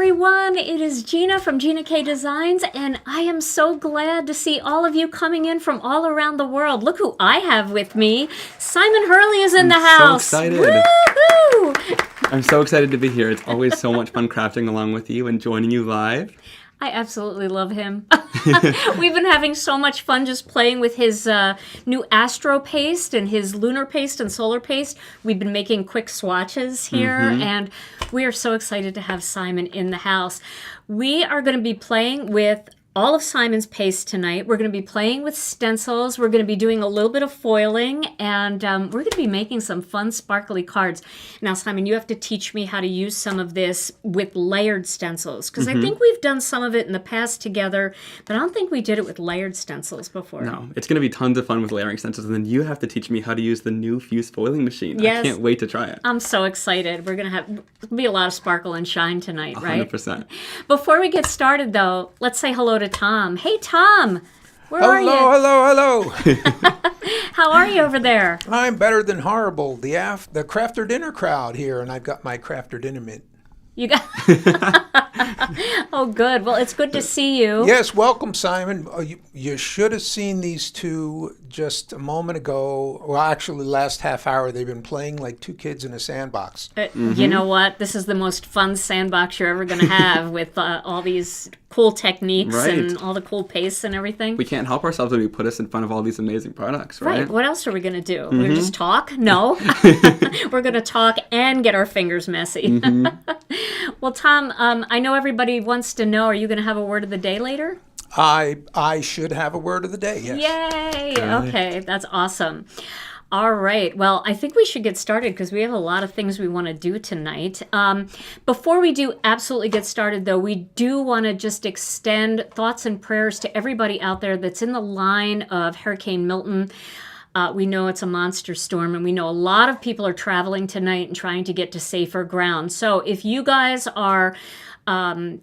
everyone. It is Gina from Gina K Designs, and I am so glad to see all of you coming in from all around the world. Look who I have with me. Simon Hurley is in the house. So excited. Woohoo! I'm so excited to be here. It's always so much fun crafting along with you and joining you live. I absolutely love him. We've been having so much fun just playing with his new Astro Paste and his Lunar Paste and Solar Paste. We've been making quick swatches here, and we are so excited to have Simon in the house. We are going to be playing with all of Simon's paste tonight. We're going to be playing with stencils. We're going to be doing a little bit of foiling, and we're going to be making some fun sparkly cards. Now, Simon, you have to teach me how to use some of this with layered stencils, because I think we've done some of it in the past together, but I don't think we did it with layered stencils before. No, it's going to be tons of fun with layering stencils, and then you have to teach me how to use the new Fuse foiling machine. Yes. I can't wait to try it. I'm so excited. We're going to have be a lot of sparkle and shine tonight, right? 100%. Before we get started, though, let's say hello to Tom. Hey, Tom. Where are you? Hello. How are you over there? I'm better than horrible. The crafter dinner crowd here, and I've got my crafter dinner mitt. You got. Oh, good. Well, it's good to see you. Yes, welcome, Simon. You should have seen these two just a moment ago. Well, actually, the last half hour, they've been playing like two kids in a sandbox. You know what? This is the most fun sandbox you're ever going to have with all these cool techniques and all the cool pastes and everything. We can't help ourselves when we put us in front of all these amazing products, right? Right. What else are we going to do? We're going to just talk? No. We're going to talk and get our fingers messy. Well, Tom, I know everybody wants to know, are you going to have a word of the day later? I should have a word of the day, yes. Yay! Okay, that's awesome. All right. Well, I think we should get started because we have a lot of things we want to do tonight. Before we do absolutely get started, though, we do want to just extend thoughts and prayers to everybody out there that's in the line of Hurricane Milton. We know it's a monster storm, and we know a lot of people are traveling tonight and trying to get to safer ground. So if you guys are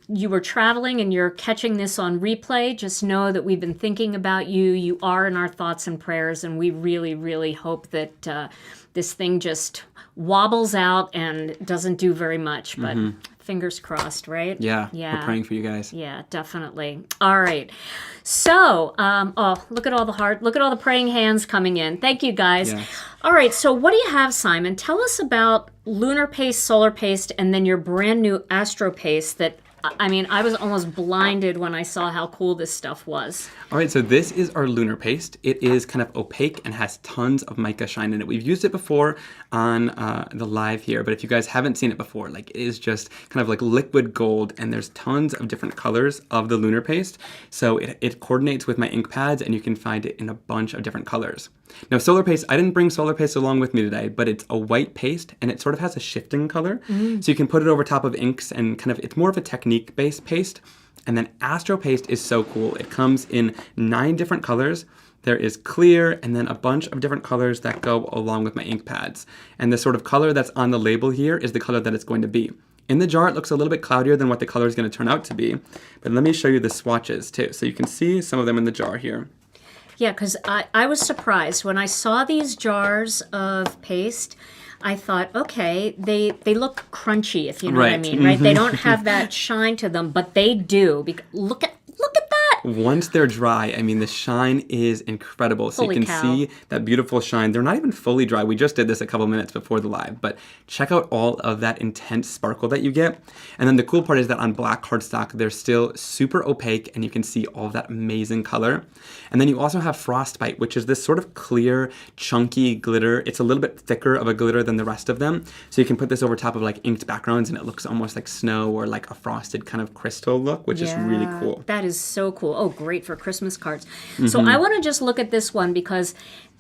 you were traveling and you're catching this on replay, just know that we've been thinking about you. You are in our thoughts and prayers, and we really, really hope that this thing just wobbles out and doesn't do very much. But fingers crossed, right? Yeah. We're praying for you guys. Yeah, definitely. All right. So, look at all the praying hands coming in. Thank you, guys. Yes. All right. So, what do you have, Simon? Tell us about Lunar Paste, Solar Paste, and then your brand new Astro Paste that, I mean, I was almost blinded when I saw how cool this stuff was. All right, so this is our Lunar Paste. It is kind of opaque and has tons of mica shine in it. We've used it before on the live here, but if you guys haven't seen it before, like, it is just kind of like liquid gold, and there's tons of different colors of the Lunar Paste. So it coordinates with my ink pads, and you can find it in a bunch of different colors. Now, Solar Paste, I didn't bring Solar Paste along with me today, but it's a white paste, and it sort of has a shifting color. So you can put it over top of inks, and kind of, it's more of a technique-based paste. And then Astro Paste is so cool. It comes in 9 different colors. There is clear, and then a bunch of different colors that go along with my ink pads. And the sort of color that's on the label here is the color that it's going to be. In the jar, it looks a little bit cloudier than what the color is going to turn out to be. But let me show you the swatches, too. So you can see some of them in the jar here. Yeah, because I was surprised. When I saw these jars of paste, I thought, okay, they look crunchy, if you know what I mean, right? They don't have that shine to them, but they do. Look at that! Once they're dry, I mean, the shine is incredible. So Holy you can cow. see that beautiful shine. They're not even fully dry. We just did this a couple minutes before the live, but check out all of that intense sparkle that you get. And then the cool part is that on black cardstock, they're still super opaque, and you can see all that amazing color. And then you also have frostbite, which is this sort of clear, chunky glitter. It's a little bit thicker of a glitter than the rest of them. So you can put this over top of like inked backgrounds, and it looks almost like snow or like a frosted kind of crystal look, which is really cool. That is so cool. Oh, great for Christmas cards. So I want to just look at this one because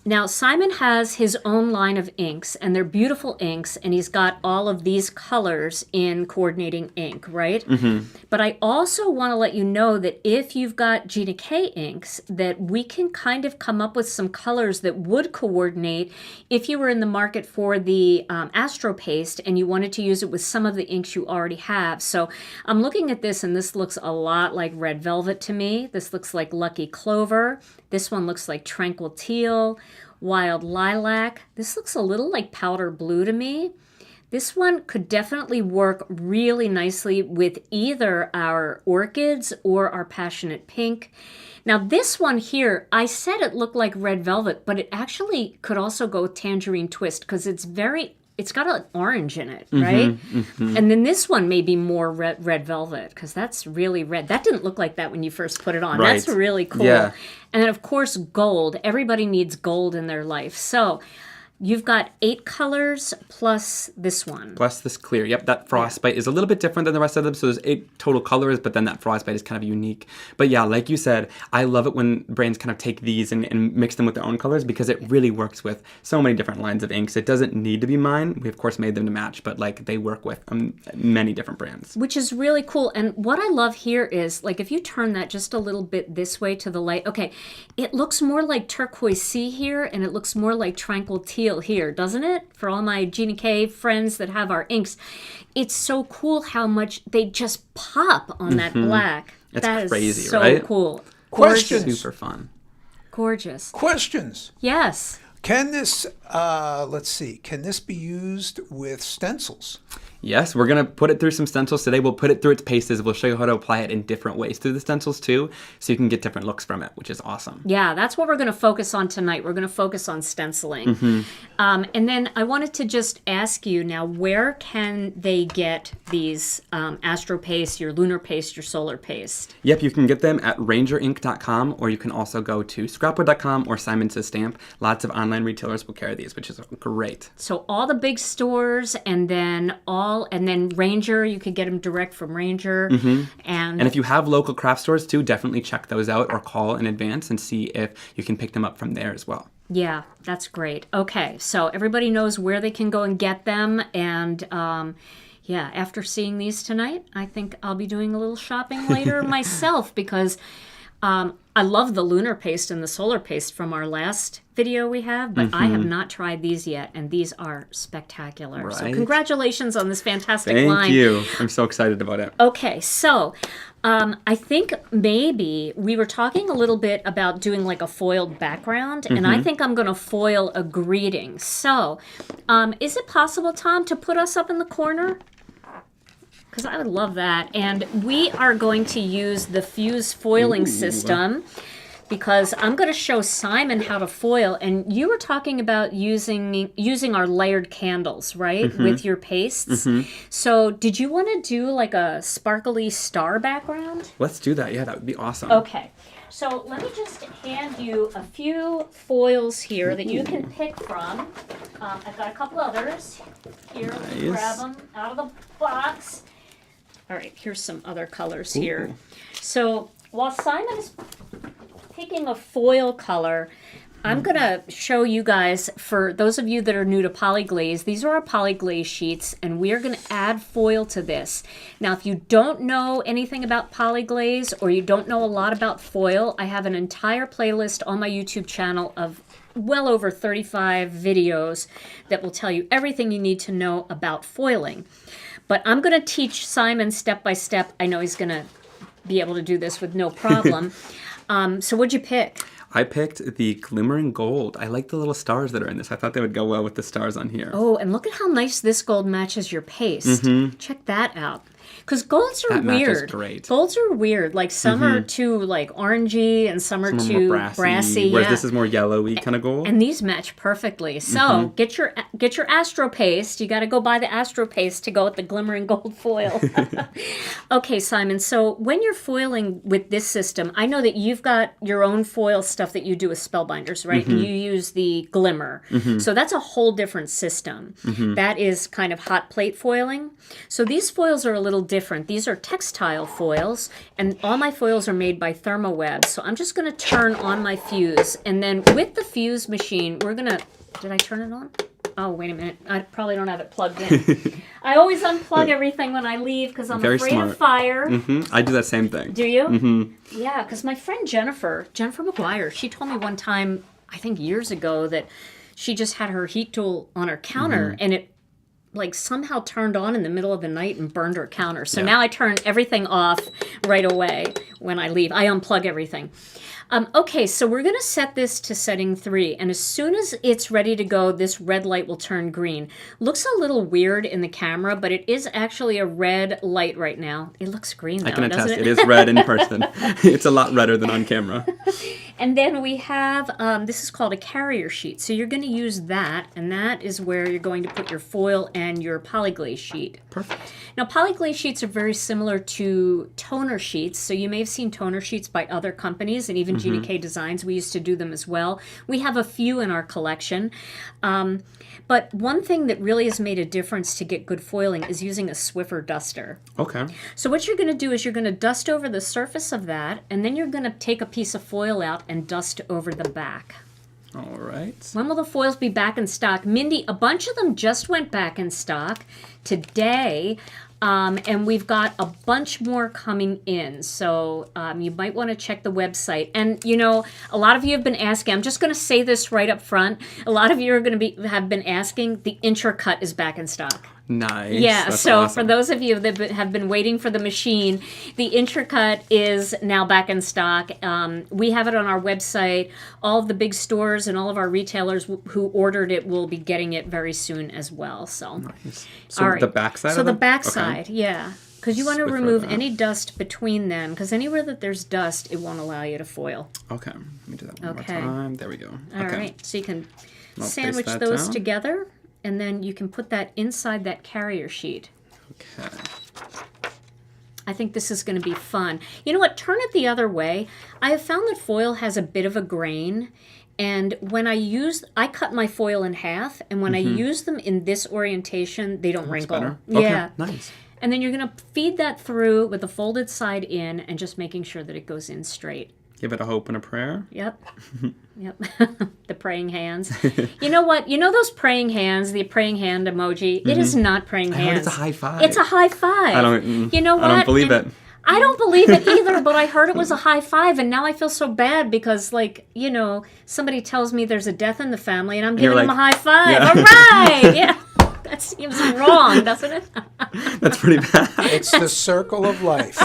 now Simon has his own line of inks, and they're beautiful inks, and he's got all of these colors in coordinating ink, right? But I also want to let you know that if you've got Gina K inks, that we can kind of come up with some colors that would coordinate if you were in the market for the Astro Paste and you wanted to use it with some of the inks you already have. So I'm looking at this, and this looks a lot like Red Velvet to me. This looks like Lucky Clover. This one looks like Tranquil Teal, Wild Lilac. This looks a little like Powder Blue to me. This one could definitely work really nicely with either our orchids or our passionate pink. Now this one here, I said it looked like red velvet, but it actually could also go tangerine twist because it's got an orange in it, right? And then this one may be more red velvet because that's really red. That didn't look like that when you first put it on. Right. That's really cool. Yeah. And then, of course, gold. Everybody needs gold in their life. So you've got 8 colors plus this one. Plus this clear. Yep, that frostbite is a little bit different than the rest of them. So there's 8 total colors, but then that frostbite is kind of unique. But yeah, like you said, I love it when brands kind of take these and mix them with their own colors because it really works with so many different lines of inks. It doesn't need to be mine. We, of course, made them to match, but like they work with many different brands. Which is really cool. And what I love here is, like, if you turn that just a little bit this way to the light, okay, it looks more like turquoise sea here, and it looks more like tranquil teal here, doesn't it? For all my Gina K friends that have our inks, it's so cool how much they just pop on that black. It's crazy, so right? Cool. Questions. Gorgeous. Super fun. Gorgeous. Questions. Yes. Can this, let's see, can this be used with stencils? Yes, we're going to put it through some stencils today. We'll put it through its pastes. We'll show you how to apply it in different ways through the stencils too, so you can get different looks from it, which is awesome. Yeah, that's what we're going to focus on tonight. We're going to focus on stenciling. And then I wanted to just ask you now, where can they get these Astro Paste, your Lunar Paste, your Solar Paste? Yep, you can get them at rangerink.com, or you can also go to scrapwood.com or Simon Says Stamp. Lots of online retailers will carry these, which is great. So all the big stores, and then Ranger, you could get them direct from Ranger. And if you have local craft stores too, definitely check those out or call in advance and see if you can pick them up from there as well. yeah, that's great. Okay, so everybody knows where they can go and get them. And yeah, after seeing these tonight, I think I'll be doing a little shopping later myself because I love the Lunar Paste and the Solar Paste from our last video we have, but I have not tried these yet, and these are spectacular. So Right. congratulations on this fantastic Thank line. you. I'm so excited about it. Okay, so I think maybe we were talking a little bit about doing like a foiled background, and I think I'm going to foil a greeting. So is it possible, Tom, to put us up in the corner? Because I would love that. And we are going to use the Fuse foiling system because I'm going to show Simon how to foil. And you were talking about using our layered candles, right, with your pastes. So did you want to do like a sparkly star background? Let's do that. Yeah, that would be awesome. Okay. So let me just hand you a few foils here that you can pick from. I've got a couple others here. Let's Nice. grab them out of the box. All right, here's some other colors here. So while Simon is picking a foil color, I'm going to show you guys, for those of you that are new to Poly-Glaze, these are our Poly-Glaze sheets, and we are going to add foil to this. Now, if you don't know anything about Poly-Glaze or you don't know a lot about foil, I have an entire playlist on my YouTube channel of well over 35 videos that will tell you everything you need to know about foiling. But I'm going to teach Simon step by step. I know he's going to be able to do this with no problem. So what'd you pick? I picked the Glimmering Gold. I like the little stars that are in this. I thought they would go well with the stars on here. Oh, and look at how nice this gold matches your paste. Check that out. Because golds are That matches weird. great. Golds are weird. Like some are too like orangey and some are Some too more brassy. Whereas this is more yellowy kind of gold. And these match perfectly. So get your Astro Paste. You got to go buy the Astro Paste to go with the Glimmering Gold foil. Okay, Simon. So when you're foiling with this system, I know that you've got your own foil stuff that you do with spellbinders, right? And you use the Glimmer. So that's a whole different system. That is kind of hot plate foiling. So these foils are a little different. These are textile foils, and all my foils are made by Thermoweb. So I'm just going to turn on my fuse, and then with the fuse machine, we're going to... Did I turn it on? Oh, wait a minute. I probably don't have it plugged in. I always unplug everything when I leave because I'm Very afraid smart. of fire. I do that same thing. Do you? Yeah, because my friend Jennifer McGuire, she told me one time, I think years ago, that she just had her heat tool on her counter, and it like somehow turned on in the middle of the night and burned our counter. So now I turn everything off right away when I leave. I unplug everything. Okay, so we're going to set this to setting 3, and as soon as it's ready to go, this red light will turn green. Looks a little weird in the camera, but it is actually a red light right now. It looks green though, I can attest, doesn't it is red in person. It's a lot redder than on camera. And then we have, this is called a carrier sheet. So you're going to use that, and that is where you're going to put your foil and your Poly-Glaze sheet. Perfect. Now, Poly-Glaze sheets are very similar to toner sheets. So you may have seen toner sheets by other companies, and even Gina K Designs. We used to do them as well. We have a few in our collection. But one thing that really has made a difference to get good foiling is using a Swiffer duster. Okay. So what you're going to do is you're going to dust over the surface of that, and then you're going to take a piece of foil out and dust over the back. All right. When will the foils be back in stock? Mindy, a bunch of them just went back in stock today, and we've got a bunch more coming in. So you might want to check the website. And, you know, a lot of you have been asking, I'm just going to say this right up front. A lot of you are going to have been asking, the Intracut is back in stock. Nice. Yeah, That's so awesome. for those of you that have been waiting for the machine, the Intracut is now back in stock. We have it on our website. All of the big stores and all of our retailers who ordered it will be getting it very soon as well. So, Nice. So all right. the backside So of the them? backside, yeah. Because you want to Swiffer remove that. any dust between them, because anywhere that there's dust, it won't allow you to foil. Okay. Let me do that one Okay. more time. There we go. All okay. right, so you can I'll sandwich paste that those down. together, and then you can put that inside that carrier sheet. Okay. I think this is going to be fun. You know what? Turn it the other way. I have found that foil has a bit of a grain. And when I cut my foil in half, and when I use them in this orientation, they don't wrinkle. Better. Yeah. Okay. Nice. And then you're going to feed that through with the folded side in and just making sure that it goes in straight. Give it a hope and a prayer. Yep. Yep. The praying hands. You know what? You know those praying hands, the praying hand emoji? It is not praying I heard hands. it's a high five. It's a high five. I don't. You know what? I don't believe And it. I don't believe it either, but I heard it was a high five, and now I feel so bad because, like, you know, somebody tells me there's a death in the family, and I'm giving you're them a like, high five. yeah. All right. Yeah. That seems wrong, doesn't it? That's pretty bad. It's the circle of life.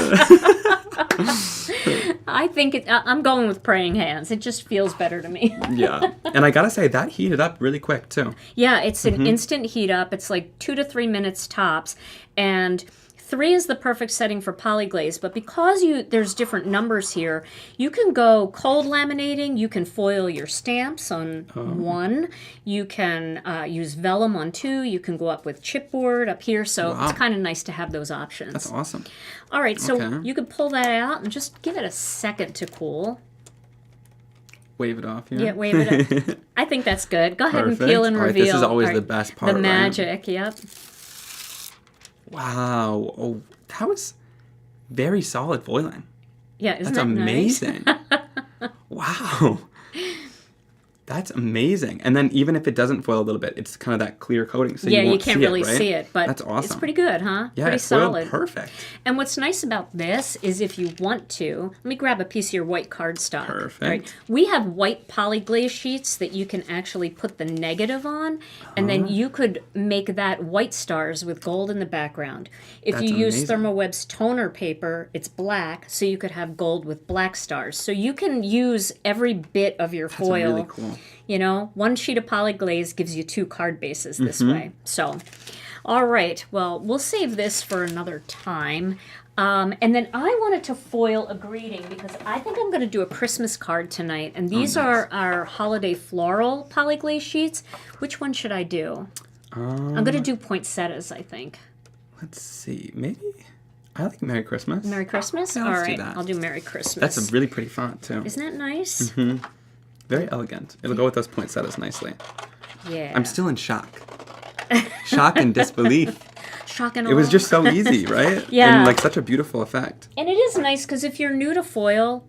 I think I'm going with praying hands. It just feels better to me. Yeah. And I gotta say, that heated up really quick, too. Yeah, it's an instant heat up. It's like 2 to 3 minutes tops. And 3 is the perfect setting for Poly-Glaze, but because there's different numbers here, you can go cold laminating, you can foil your stamps on 1, you can use vellum on 2, you can go up with chipboard up here, so Wow. it's kind of nice to have those options. That's awesome. All right, so Okay. you could pull that out and just give it a second to cool. Wave it off here. Yeah, wave it up. I think that's good. Go ahead and Perfect. peel and All right, reveal. this is always All the right, best part, The right? magic, yep. Wow. Oh, that was very solid foiling. Yeah, isn't That's that nice? amazing. Wow. That's amazing. And then even if it doesn't foil a little bit, it's kind of that clear coating, so Yeah, you you won't can't see really it, right? see it, but That's awesome. it's pretty good, huh? Yeah, Pretty it foiled solid. perfect. And what's nice about this is if you want to, let me grab a piece of your white cardstock. Perfect. We have white Poly-Glaze sheets that you can actually put the negative on, and then you could make that white stars with gold in the background. If That's you use amazing. Thermoweb's toner paper, it's black, so you could have gold with black stars. So you can use every bit of your That's foil. really cool. You know, 1 sheet of Poly-Glaze gives you 2 card bases this way. So, all right. Well, we'll save this for another time. And then I wanted to foil a greeting because I think I'm going to do a Christmas card tonight. And these are our holiday floral Poly-Glaze sheets. Which one should I do? I'm going to do poinsettias, I think. Let's see. Maybe I like Merry Christmas. Merry Christmas? Yeah, All let's do right. that. I'll do Merry Christmas. That's a really pretty font too. Isn't that nice? Very elegant. It'll go with those poinsettias nicely. Yeah. I'm still in shock. Shock and disbelief. Shock and It was awe. just so easy, right? Yeah. And like such a beautiful effect. And it is nice because if you're new to foil,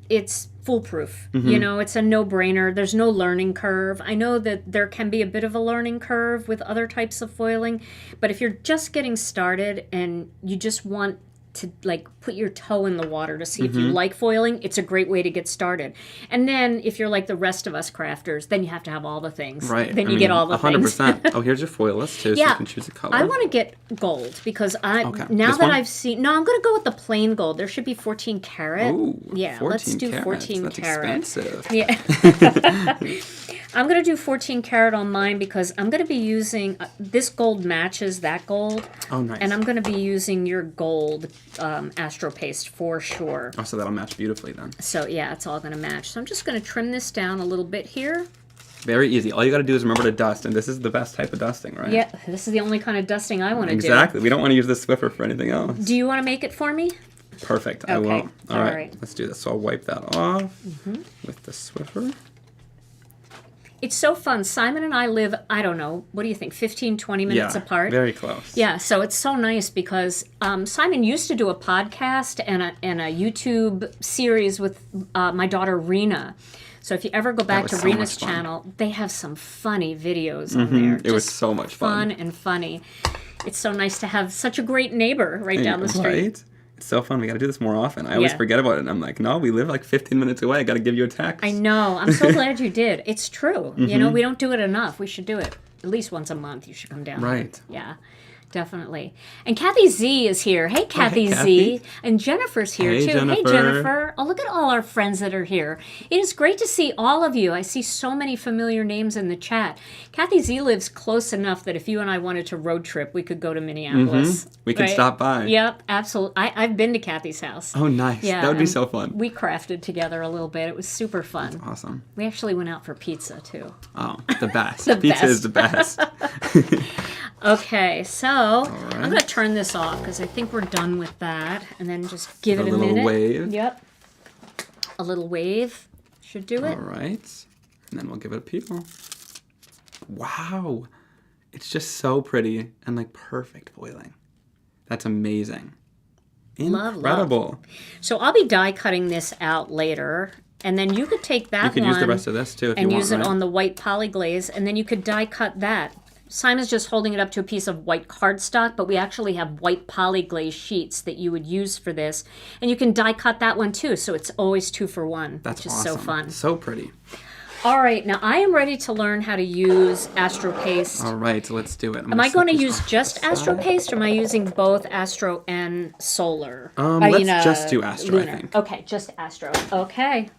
it's foolproof. You know, it's a no-brainer. There's no learning curve. I know that there can be a bit of a learning curve with other types of foiling, but if you're just getting started and you just want to like put your toe in the water to see if you like foiling, it's a great way to get started. And then if you're like the rest of us crafters, then you have to have all the things. Right. Then you get all the 100%. things. Oh, here's your foil list too, so you can choose a color. I want to get gold because now This that one? I've seen, no, I'm going to go with the plain gold. There should be 14 karat. Ooh, yeah, 14 let's do carats. 14 That's karat. expensive. Yeah. I'm going to do 14 karat on mine because I'm going to be using, this gold matches that gold. Oh, nice. And I'm going to be using your gold Astro Paste for sure. Oh, so that'll match beautifully then. So yeah, it's all going to match. So I'm just going to trim this down a little bit here. Very easy. All you got to do is remember to dust, and this is the best type of dusting, right? Yeah, this is the only kind of dusting I want to do. Exactly. We don't want to use the Swiffer for anything else. Do you want to make it for me? Perfect. I Okay. will. All All right. right. Let's do this. So I'll wipe that off with the Swiffer. It's so fun. Simon and I live, I don't know, what do you think, 15, 20 minutes apart? Very close. Yeah, so it's so nice because Simon used to do a podcast and a YouTube series with my daughter Rena. So if you ever go back to was so Rena's much fun. channel, they have some funny videos on there. It was Just so much fun. and funny. It's so nice to have such a great neighbor right down the street. Right? It's so fun. We got to do this more often. I always Yeah. forget about it. And I'm like, no, we live like 15 minutes away. I got to give you a text. I know. I'm so glad you did. It's true. You know, we don't do it enough. We should do it at least once a month. You should come down. Right. Yeah, definitely. And Kathy Z is here. Hey, Kathy Z. Kathy. And Jennifer's here, Hey, too. Hey, Jennifer. Jennifer. Oh, look at all our friends that are here. It is great to see all of you. I see so many familiar names in the chat. Kathy Z lives close enough that if you and I wanted to road trip, we could go to Minneapolis. We could right? stop by. Yep, absolutely. I've been to Kathy's house. Oh, nice. Yeah, That would be and so fun. We crafted together a little bit. It was super fun. Awesome. We actually went out for pizza, too. Oh, the best. The Pizza best. is the best. Okay, so I'm going to turn this off because I think we're done with that. And then just give Give it a a little minute. wave. Yep. A little wave should do it. All right. And then we'll give it a peel. Wow. It's just so pretty and like perfect foiling. That's amazing. Love, love. Incredible. So I'll be die cutting this out later. And then you could take that You could one use the rest of this too if you and want, use it right? on the white Poly-Glaze. And then you could die cut that. Simon's just holding it up to a piece of white cardstock, but we actually have white Poly-Glaze sheets that you would use for this. And you can die cut that one too, so it's always 2 for 1. That's which is awesome. so fun. So pretty. All right, now I am ready to learn how to use Astro Paste. All right, so let's do it. Am I going to use just Astro Paste, or am I using both Astro and Solar? Let's just do Astro, I Lunar. think. Okay, just Astro. Okay.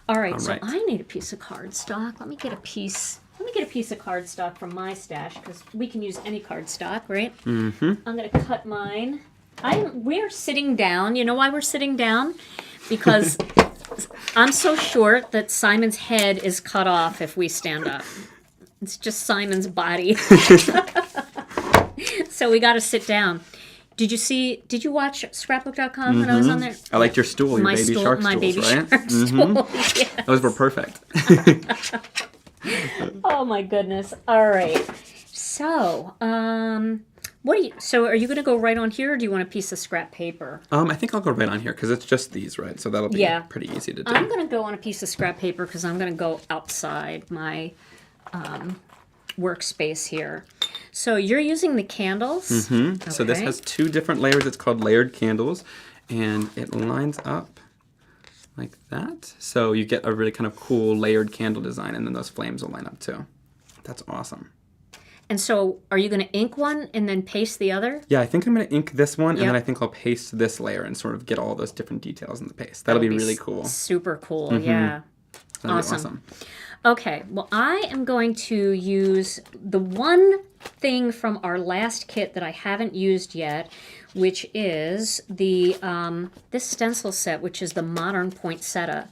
All right, so right. I need a piece of cardstock. Let me get a piece of cardstock from my stash, because we can use any cardstock, right? Mm-hmm. I'm going to cut mine. We're sitting down. You know why we're sitting down? Because I'm so short that Simon's head is cut off if we stand up. It's just Simon's body. So we got to sit down. Did you watch scrapbook.com when I was on there? I liked your stool, your My baby stool, shark my stools, baby right? shark stool. Yes. Those were perfect. Oh my goodness. All right. So, so are you going to go right on here, or do you want a piece of scrap paper? I think I'll go right on here because it's just these, right? So that'll be pretty easy to do. I'm going to go on a piece of scrap paper because I'm going to go outside my workspace here. So you're using the candles. Mm-hmm. So this has 2 different layers. It's called layered candles, and it lines up like that. So you get a really kind of cool layered candle design, and then those flames will line up too. That's awesome. And so are you going to ink one and then paste the other? Yeah, I think I'm going to ink this one, and Yep. then I think I'll paste this layer and sort of get all those different details in the paste. That'll be really cool. Super cool, yeah. That'll Awesome. be awesome. Okay, well, I am going to use the one thing from our last kit that I haven't used yet, which is the this stencil set, which is the Modern Poinsettia.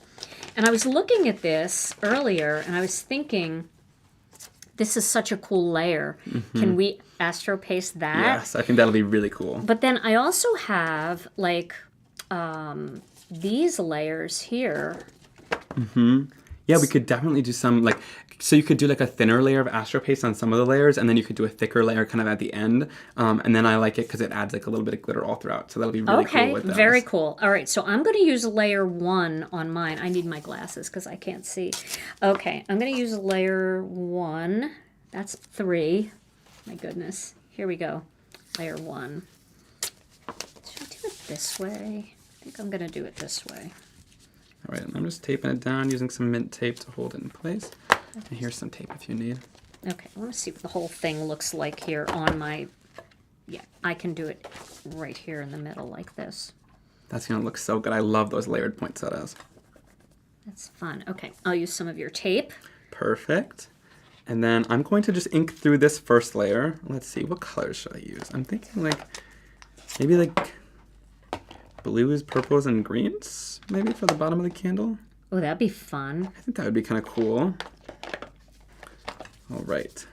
And I was looking at this earlier, and I was thinking, this is such a cool layer. Can we Astro Paste that? Yes, I think that'll be really cool. But then I also have, like, these layers here. Yeah, we could definitely do some, like, so you could do like a thinner layer of Astro Paste on some of the layers, and then you could do a thicker layer kind of at the end. And then I like it because it adds like a little bit of glitter all throughout. So that'll be really cool with those. Very cool. All right, so I'm going to use layer 1 on mine. I need my glasses because I can't see. Okay, I'm going to use layer 1. That's 3. My goodness. Here we go. Layer 1. Should I do it this way. I think I'm going to do it this way. All right, I'm just taping it down using some mint tape to hold it in place. And here's some tape if you need. Okay, I want to see what the whole thing looks like here on my... Yeah, I can do it right here in the middle like this. That's going to look so good. I love those layered poinsettias. That's fun. Okay, I'll use some of your tape. Perfect. And then I'm going to just ink through this first layer. Let's see, what colors should I use? I'm thinking like, maybe like blues, purples, and greens, maybe for the bottom of the candle. Oh, that'd be fun. I think that would be kind of cool. All right.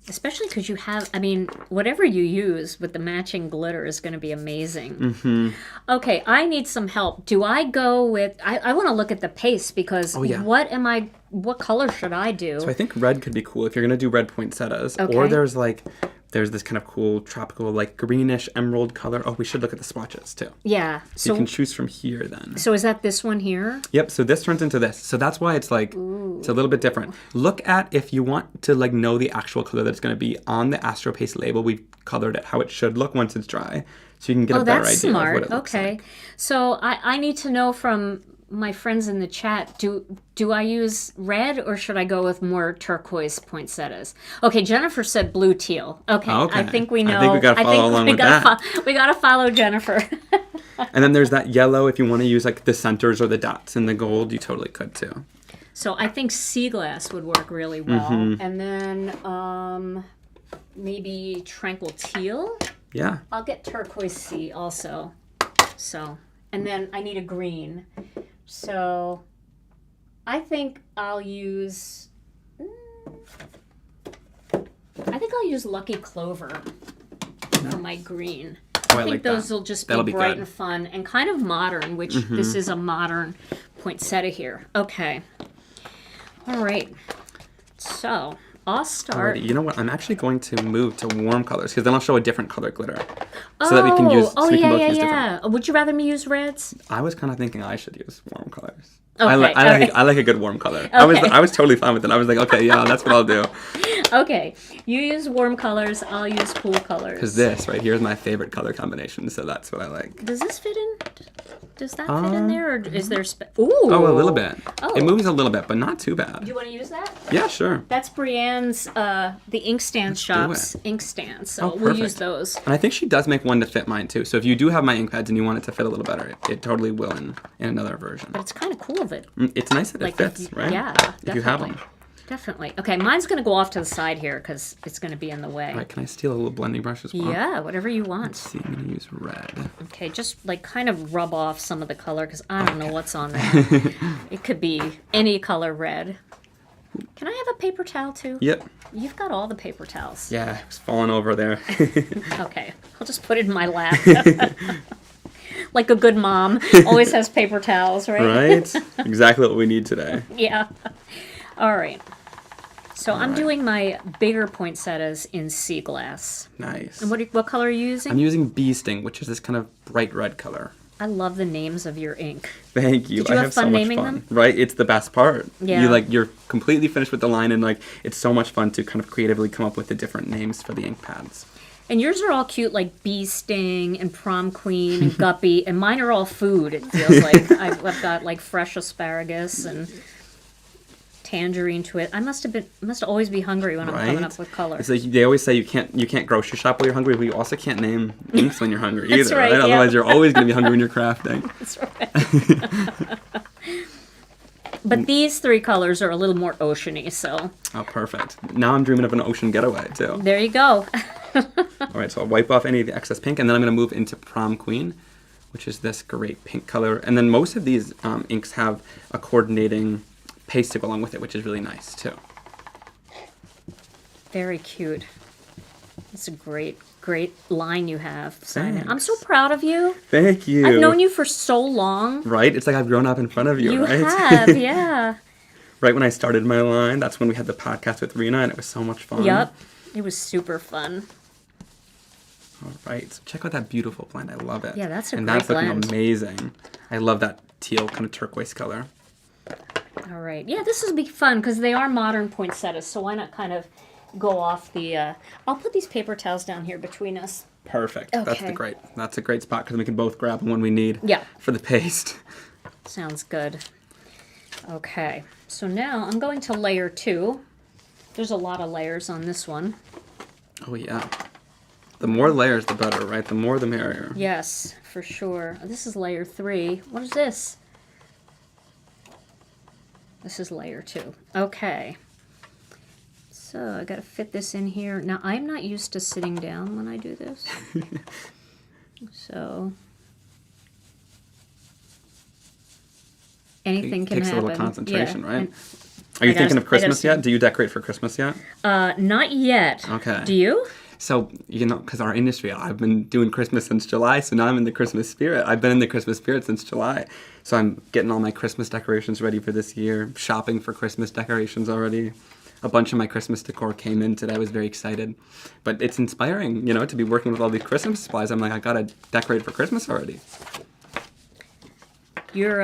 Especially because you have, I mean, whatever you use with the matching glitter is going to be amazing. Mm-hmm. Okay, I need some help. Do I go with, I want to look at the paste because what color should I do? So I think red could be cool if you're going to do red poinsettias. Okay. Or there's this kind of cool tropical, like greenish emerald color. Oh, we should look at the swatches too. Yeah. So you can choose from here then. So is that this one here? Yep, so this turns into this. So that's why it's like, it's a little bit different. Look at, if you want to like know the actual color that's going to be on the Astro Paste label, we've colored it how it should look once it's dry. So you can get a better idea of what it looks like. So I need to know from my friends in the chat, do I use red or should I go with more turquoise poinsettias? Okay, Jennifer said blue teal. Okay, I think we know. I think we got to follow along with that. We got to follow Jennifer. And then there's that yellow. If you want to use like the centers or the dots in the gold, you totally could too. So I think sea glass would work really well. Mm-hmm. And then maybe tranquil teal. Yeah. I'll get turquoise sea also. So, and then I need a green. So I think I'll use Lucky Clover for my green. I think those will just be bright and fun and kind of modern, which this is a modern poinsettia here. Okay. All right. So I'll start. Alrighty. You know what? I'm actually going to move to warm colors because then I'll show a different color glitter. So that we can use, so we can both use different. Would you rather me use reds? I was kind of thinking I should use warm colors. Okay, I like a good warm color. Okay. I was totally fine with it. I was like, okay, yeah, that's what I'll do. Okay, you use warm colors, I'll use cool colors. Because this right here is my favorite color combination, so that's what I like. Does this fit in? Does that fit in there, or is there? Ooh. Oh, a little bit. Oh. It moves a little bit, but not too bad. Do you want to use that? Yeah, sure. That's Brienne's, the Inkstand Shop's ink stand, so we'll use those. And I think she does make one to fit mine too. So if you do have my ink pads and you want it to fit a little better, it totally will in another version. But it's kind of cool of it. It's nice that it fits, right? Yeah, definitely. If you have them. Definitely. Okay, mine's going to go off to the side here because it's going to be in the way. All right, can I steal a little blending brush as well? Yeah, whatever you want. Let's see, I'm going to use red. Okay, just like kind of rub off some of the color because I don't know what's on there. It could be any color red. Can I have a paper towel too? Yep. You've got all the paper towels. Yeah, it was falling over there. Okay, I'll just put it in my lap. Like a good mom always has paper towels, right? Right? Exactly what we need today. Yeah. All right. So I'm doing my bigger poinsettias in sea glass. Nice. And what color are you using? I'm using Bee Sting, which is this kind of bright red color. I love the names of your ink. Thank you. Did you I have fun so much naming fun. them? Right? It's the best part. Yeah. You're completely finished with the line and like it's so much fun to kind of creatively come up with the different names for the ink pads. And yours are all cute, like Bee Sting and Prom Queen and Guppy, and mine are all food, it feels like. I've got like fresh asparagus and tangerine twist. I must always be hungry when I'm coming up with colors. It's like they always say you can't grocery shop while you're hungry, but you also can't name inks when you're hungry either, That's right? Yeah. Otherwise you're always going to be hungry when you're crafting. That's right. But these three colors are a little more oceany, so. Oh, perfect. Now I'm dreaming of an ocean getaway, too. There you go. All right, so I'll wipe off any of the excess pink, and then I'm going to move into Prom Queen, which is this great pink color. And then most of these inks have a coordinating paste to go along with it, which is really nice, too. Very cute. It's a great line you have, Simon. Thanks. I'm so proud of you. Thank you. I've known you for so long. Right? It's like I've grown up in front of you, right? You have, yeah. Right when I started my line, that's when we had the podcast with Rena, and it was so much fun. Yep. It was super fun. All right. So check out that beautiful blend. I love it. Yeah, that's a and great that's looking blend. amazing. I love that teal kind of turquoise color. All right. Yeah, this will be fun because they are modern poinsettias, so why not kind of go off the, I'll put these paper towels down here between us. Perfect. Okay. That's a great spot because we can both grab one we need Yeah. for the paste. Sounds good. Okay, so now I'm going to layer 2. There's a lot of layers on this one. Oh yeah. The more layers, the better, right? The more, the merrier. Yes, for sure. This is layer 3. What is this? This is layer 2. Okay. So I got to fit this in here. Now I'm not used to sitting down when I do this. So anything can takes happen. a little concentration, Yeah. right? And Are you I thinking gotta- of Christmas I gotta yet? Do you decorate for Christmas yet? not yet. Okay. Do you? So, because our industry, I've been doing Christmas since July, so now I'm in the Christmas spirit. I've been in the Christmas spirit since July. So I'm getting all my Christmas decorations ready for this year, shopping for Christmas decorations already. A bunch of my Christmas decor came in today. I was very excited. But it's inspiring, to be working with all these Christmas supplies. I'm like, I gotta decorate for Christmas already. You're,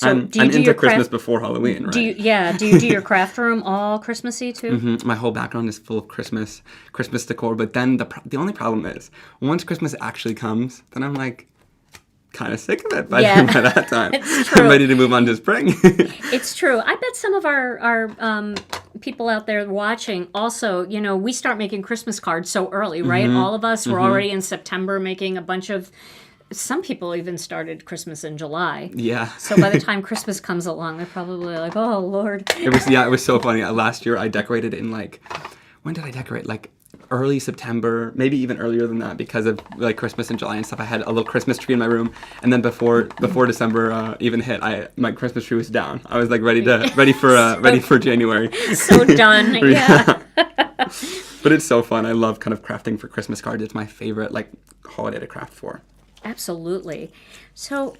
I'm do you do into your Christmas craft? before Halloween, right? Do you do your craft room all Christmassy too? My whole background is full of Christmas decor. But then the only problem is, once Christmas actually comes, then I'm like, kind of sick of it by that time. It's true. I'm ready to move on to spring. It's true. I bet some of our people out there watching also, we start making Christmas cards so early, right? All of us were already in September making a bunch of. Some people even started Christmas in July. Yeah. So by the time Christmas comes along, they're probably like, "Oh Lord." It was so funny. Last year I decorated in when did I decorate? Early September, maybe even earlier than that, because of Christmas in July and stuff. I had a little Christmas tree in my room, and then before December even hit, my Christmas tree was down. I was ready for January. So done. Yeah. But it's so fun. I love kind of crafting for Christmas cards. It's my favorite holiday to craft for. Absolutely. So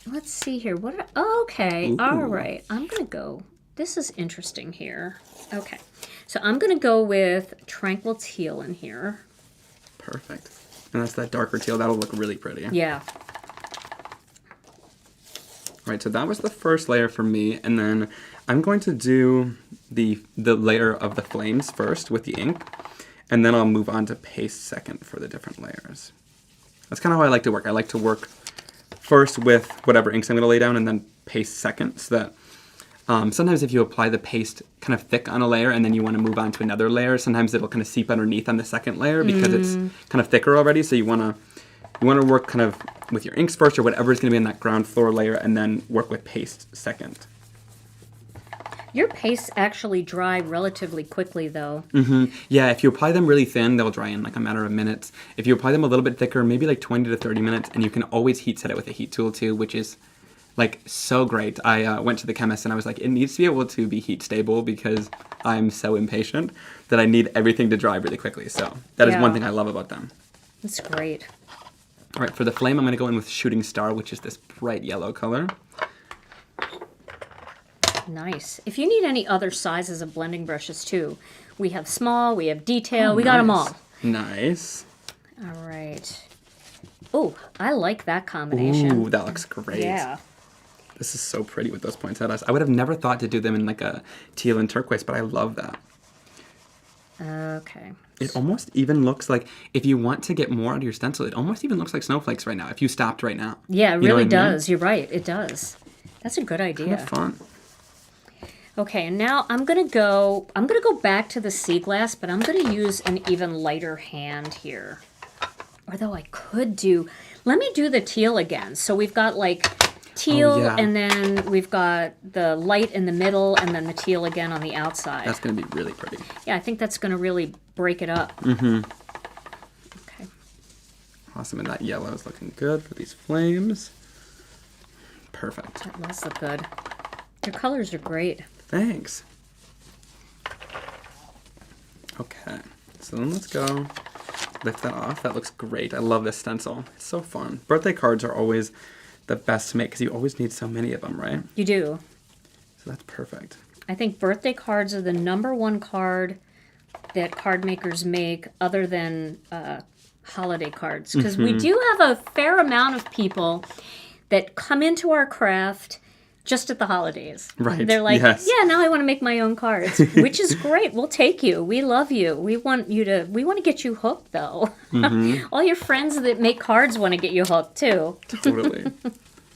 let's see here. Okay. Ooh. All right. I'm going to go. This is interesting here. Okay. So I'm going to go with Tranquil Teal in here. Perfect. And that's that darker teal. That'll look really pretty. Yeah. All right, so that was the first layer for me. And then I'm going to do the layer of the flames first with the ink. And then I'll move on to paste second for the different layers. That's kind of how I like to work. I like to work first with whatever inks I'm going to lay down and then paste second, so that sometimes if you apply the paste kind of thick on a layer and then you want to move on to another layer, sometimes it'll kind of seep underneath on the second layer because it's kind of thicker already. So you want to work kind of with your inks first or whatever is going to be in that ground floor layer, and then work with paste second. Your pastes actually dry relatively quickly, though. Yeah, if you apply them really thin, they'll dry in a matter of minutes. If you apply them a little bit thicker, maybe 20 to 30 minutes, and you can always heat set it with a heat tool too, which is so great. I went to the chemist and I was like, it needs to be able to be heat stable because I'm so impatient that I need everything to dry really quickly. So that is one thing I love about them. That's great. All right, for the flame, I'm going to go in with Shooting Star, which is this bright yellow color. Nice. If you need any other sizes of blending brushes too, we have small, we have detail, we got them all. Nice. All right. Oh, I like that combination. Ooh, that looks great. Yeah. This is so pretty with those poinsettias. I would have never thought to do them in a teal and turquoise, but I love that. Okay. It almost even looks like, if you want to get more out of your stencil, it almost even looks like snowflakes right now, if you stopped right now. Yeah, it You know really what I mean? does. You're right. It does. That's a good idea. Kind of fun. Okay, and now I'm gonna go back to the sea glass, but I'm gonna use an even lighter hand here. Although I could let me do the teal again. So we've got teal, yeah. and then we've got the light in the middle, and then the teal again on the outside. That's going to be really pretty. Yeah, I think that's gonna really break it up. Okay. Awesome, and that yellow is looking good for these flames. Perfect. That does look good. Your colors are great. Thanks. Okay, so then let's go lift that off. That looks great. I love this stencil. It's so fun. Birthday cards are always the best to make because you always need so many of them, right? You do. So that's perfect. I think birthday cards are the #1 card that card makers make other than holiday cards. Because we do have a fair amount of people that come into our craft just at the holidays. Right, They're like, yes. yeah, now I want to make my own cards, which is great. We'll take you. We love you. We want to get you hooked, though. All your friends that make cards want to get you hooked, too. Totally.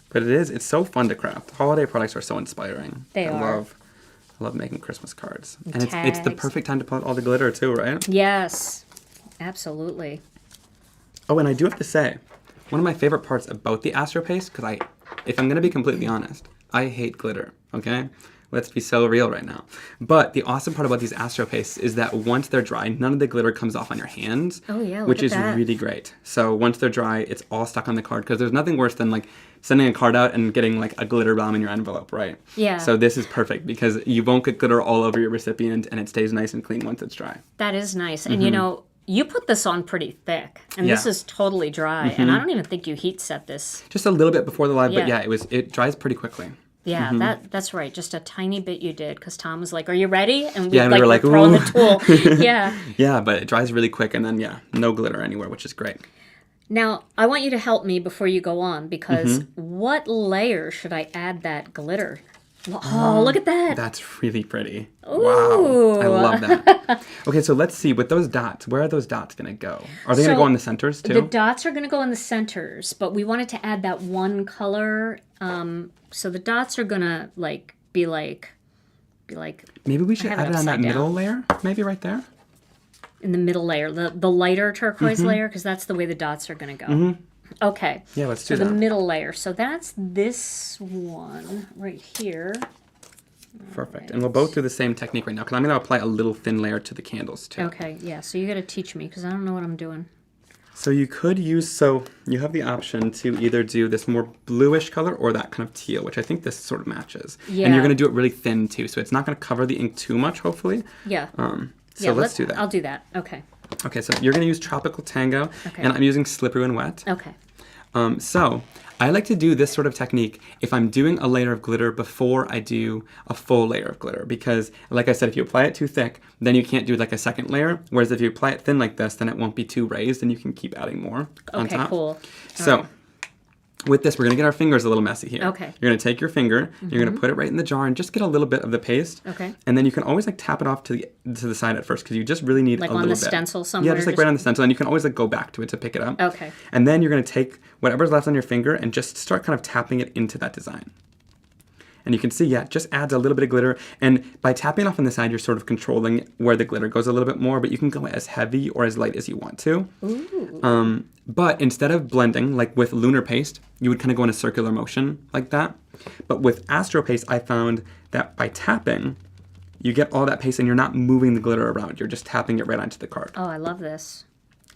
But it's so fun to craft. Holiday products are so inspiring. They are. I love making Christmas cards. And it's the Tags. perfect time to put all the glitter, too, right? Yes, absolutely. Oh, and I do have to say, one of my favorite parts about the Astro Paste, because if I'm going to be completely honest, I hate glitter, okay? Let's be so real right now. But the awesome part about these Astro Pastes is that once they're dry, none of the glitter comes off on your hands. Oh, yeah, look which at is that. really great. So once they're dry, it's all stuck on the card, because there's nothing worse than like sending a card out and getting like a glitter bomb in your envelope, right? Yeah. So this is perfect because you won't get glitter all over your recipient, and it stays nice and clean once it's dry. That is nice. And you know, you put this on pretty thick, and this Yeah. is totally dry. And I don't even think you heat set this. Just a little bit before the live, but Yeah. yeah, it dries pretty quickly. Yeah, that's right. Just a tiny bit you did, because Tom was like, "Are you ready?" And we Yeah, and we were like, throwing "Ooh." the tool. Yeah. Yeah, but it dries really quick, and then no glitter anywhere, which is great. Now, I want you to help me before you go on, because what layer should I add that glitter? Oh, look at that. That's really pretty. Ooh. Wow. I love that. Okay, so let's see. With those dots, where are those dots going to go? Are they going to go in the centers too? The dots are going to go in the centers, but we wanted to add that one color. So the dots are going to be like. Maybe we should have it add it on that upside down. middle layer? Maybe right there? In the middle layer, the lighter turquoise layer, because that's the way the dots are going to go. Okay. Yeah, let's So do the that. middle layer. So that's this one right here. Perfect. And we'll both do the same technique right now, because I'm going to apply a little thin layer to the candles too. Okay, yeah. So you got to teach me, because I don't know what I'm doing. So you have the option to either do this more bluish color or that kind of teal, which I think this sort of matches. Yeah. And you're going to do it really thin too, so it's not going to cover the ink too much, hopefully. Yeah. So let's do that. I'll do that. Okay. Okay, so you're going to use Tropical Tango, Okay. and I'm using Slippery and Wet. Okay. So I like to do this sort of technique if I'm doing a layer of glitter before I do a full layer of glitter, because like I said, if you apply it too thick, then you can't do like a second layer, whereas if you apply it thin like this, then it won't be too raised and you can keep adding more on Okay, top. cool. So with this, we're going to get our fingers a little messy here. Okay. You're going to take your finger, you're going to put it right in the jar and just get a little bit of the paste. Okay. And then you can always like tap it off to the side at first, because you just really need Like a on little the bit. stencil somewhere, Yeah, just like just- right on the stencil, and you can always like go back to it to pick it up. Okay. And then you're going to take whatever's left on your finger and just start kind of tapping it into that design. And you can see, yeah, it just adds a little bit of glitter. And by tapping it off on the side, you're sort of controlling where the glitter goes a little bit more, but you can go as heavy or as light as you want to. Ooh. But instead of blending, like with Lunar Paste, you would kind of go in a circular motion like that. But with Astro Paste, I found that by tapping, you get all that paste and you're not moving the glitter around. You're just tapping it right onto the card. Oh, I love this.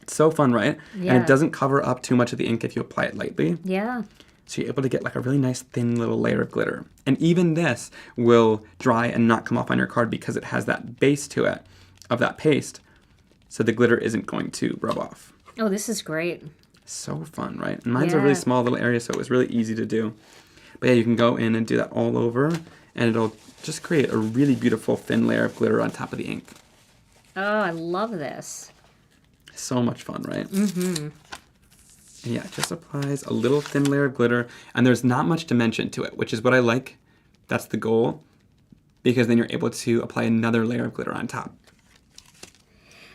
It's so fun, right? Yeah. And it doesn't cover up too much of the ink if you apply it lightly. Yeah. So you're able to get like a really nice thin little layer of glitter. And even this will dry and not come off on your card because it has that base to it of that paste. So the glitter isn't going to rub off. Oh, this is great. So fun, right? And mine's a really Yeah. small little area, so it was really easy to do. But yeah, you can go in and do that all over, and it'll just create a really beautiful thin layer of glitter on top of the ink. Oh, I love this. So much fun, right? Mm-hmm. And yeah, it just applies a little thin layer of glitter, and there's not much dimension to it, which is what I like. That's the goal, because then you're able to apply another layer of glitter on top.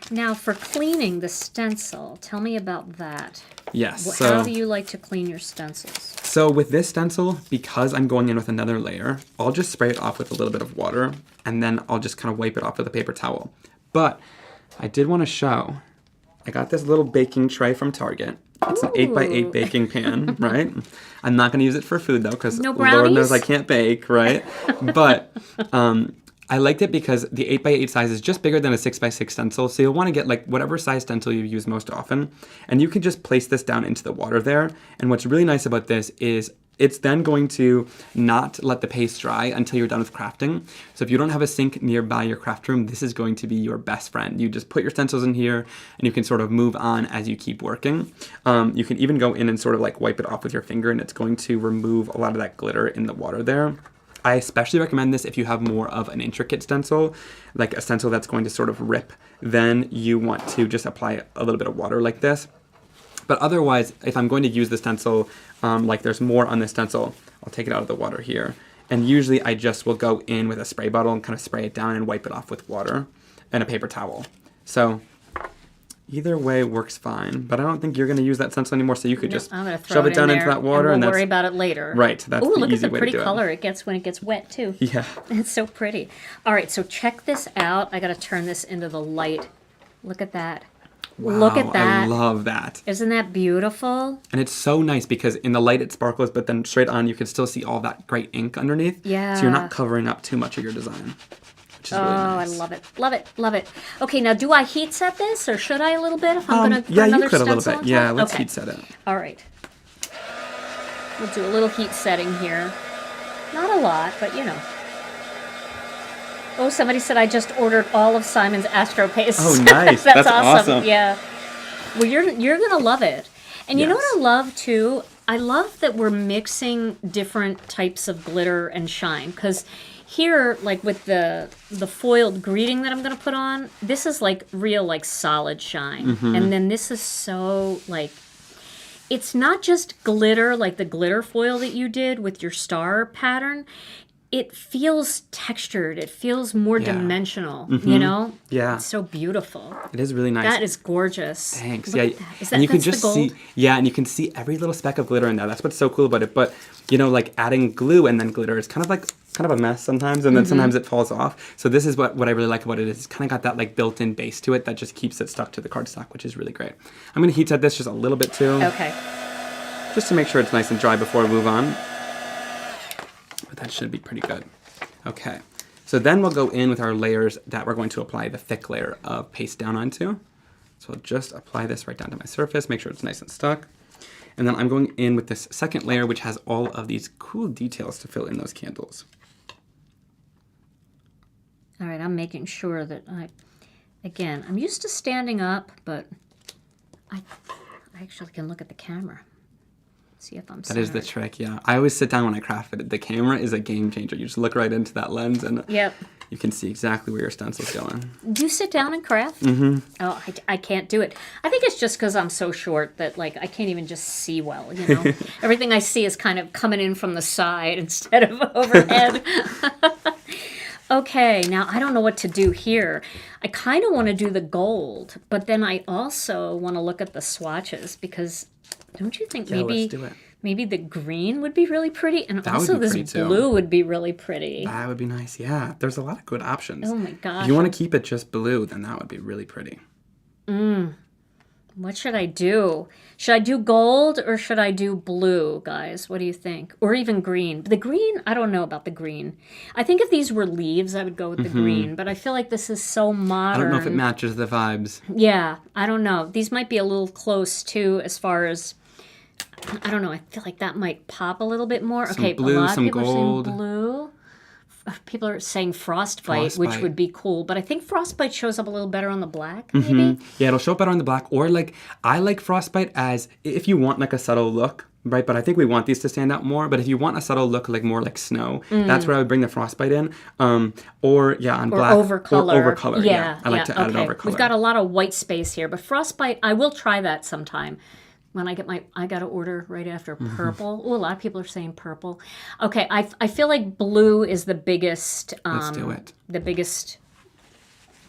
Now, for cleaning the stencil, tell me about that. Yes. How do you like to clean your stencils? So with this stencil, because I'm going in with another layer, I'll just spray it off with a little bit of water, and then I'll just kind of wipe it off with a paper towel. But I did want to show, I got this little baking tray from Target. It's an 8x8 baking pan, right? I'm not going to use it for food, though, because No Lord knows brownies? I can't bake, right? But I liked it because the 8x8 size is just bigger than a 6x6 stencil, so you'll want to get like whatever size stencil you use most often, and you can just place this down into the water there. And what's really nice about this is it's then going to not let the paste dry until you're done with crafting. So if you don't have a sink nearby your craft room, this is going to be your best friend. You just put your stencils in here and you can sort of move on as you keep working. You can even go in and sort of like wipe it off with your finger, and it's going to remove a lot of that glitter in the water there. I especially recommend this if you have more of an intricate stencil, like a stencil that's going to sort of rip. Then you want to just apply a little bit of water like this. But otherwise, if I'm going to use the stencil, like there's more on this stencil, I'll take it out of the water here. And usually I just will go in with a spray bottle and kind of spray it down and wipe it off with water and a paper towel. So either way works fine, but I don't think you're going to use that stencil anymore, so you could just shove it down into that water. And we'll worry about it later. Right, that's Ooh, the look easy at the way pretty to do color it gets when it gets wet, too. Yeah. It's so pretty. All right, so check this out. I got to turn this into the light. Look at that. Wow, Look at that. I love that. Isn't that beautiful? And it's so nice because in the light it sparkles, but then straight on you can still see all that great ink underneath. Yeah. So you're not covering up too much of your design, which is really nice. I love it. Love it. Love it. Okay, now do I heat set this or should I a little bit if I'm going to yeah, another you could a little stencil bit. Yeah, let's okay. heat set it. All right. We'll do a little heat setting here. Not a lot, but you know. Oh, somebody said I just ordered all of Simon's Astro Paste. Oh, nice. That's awesome. Yeah. Well, you're gonna love it. And you know Yes. what I love too? I love that we're mixing different types of glitter and shine, because here, like with the foiled greeting that I'm gonna put on, this is like real like solid shine, Mm-hmm. and then this is so like. It's not just glitter like the glitter foil that you did with your star pattern. It feels textured. It feels more Yeah. dimensional, you know? Yeah. It's so beautiful. It is really nice. That is gorgeous. Thanks. Look Yeah, at that. Is and you can that's the just gold? see, and you can see every little speck of glitter in there. That's what's so cool about it. But you know, like adding glue and then glitter is kind of a mess sometimes, and then Mm-hmm. sometimes it falls off. So this is what I really like about it. Is it's kind of got that like built-in base to it that just keeps it stuck to the cardstock, which is really great. I'm gonna heat set this just a little bit too, Okay. just to make sure it's nice and dry before we move on. But that should be pretty good. Okay, so then we'll go in with our layers that we're going to apply the thick layer of paste down onto. So I'll just apply this right down to my surface, make sure it's nice and stuck. And then I'm going in with this second layer, which has all of these cool details to fill in those candles. All right, I'm making sure that again, I'm used to standing up, but I actually can look at the camera. See if I'm That is the centered. trick, yeah. I always sit down when I craft it. The camera is a game changer. You just look right into that lens and Yep. you can see exactly where your stencil's going. Do you sit down and craft? Mm-hmm. Oh, I can't do it. I think it's just because I'm so short that, like, I can't even just see well, you know? Everything I see is kind of coming in from the side instead of overhead. Okay, now I don't know what to do here. I kind of want to do the gold, but then I also want to look at the swatches because don't you think Yeah, maybe let's do it. maybe the green would be really pretty and That would also be this pretty, too. blue would be really pretty. That would be nice, yeah. There's a lot of good options. Oh my gosh. If you want to keep it just blue, then that would be really pretty. What should I do? Should I do gold or should I do blue, guys? What do you think? Or even green? The green, I don't know about the green. I think if these were leaves, I would go with the green, but I feel like this is so modern. I don't know if it matches the vibes. Yeah, I don't know. These might be a little close too as far as, I don't know, I feel like that might pop a little bit more. Some Okay, blue, a lot some of people gold. are saying blue. People are saying frostbite, which Frostbite. would be cool, but I think frostbite shows up a little better on the black, maybe? Yeah, it'll show up better on the black. Or like, I like frostbite as if you want like a subtle look, right? But I think we want these to stand out more. But if you want a subtle look, like more like snow, that's where I would bring the frostbite in. Or yeah, on black. Over color. Or over color. Yeah, I like to add it okay. over color. We've got a lot of white space here, but frostbite, I will try that sometime. When I get I got to order right after purple. Oh, a lot of people are saying purple. Okay, I feel like blue is the biggest. Let's do it. The biggest.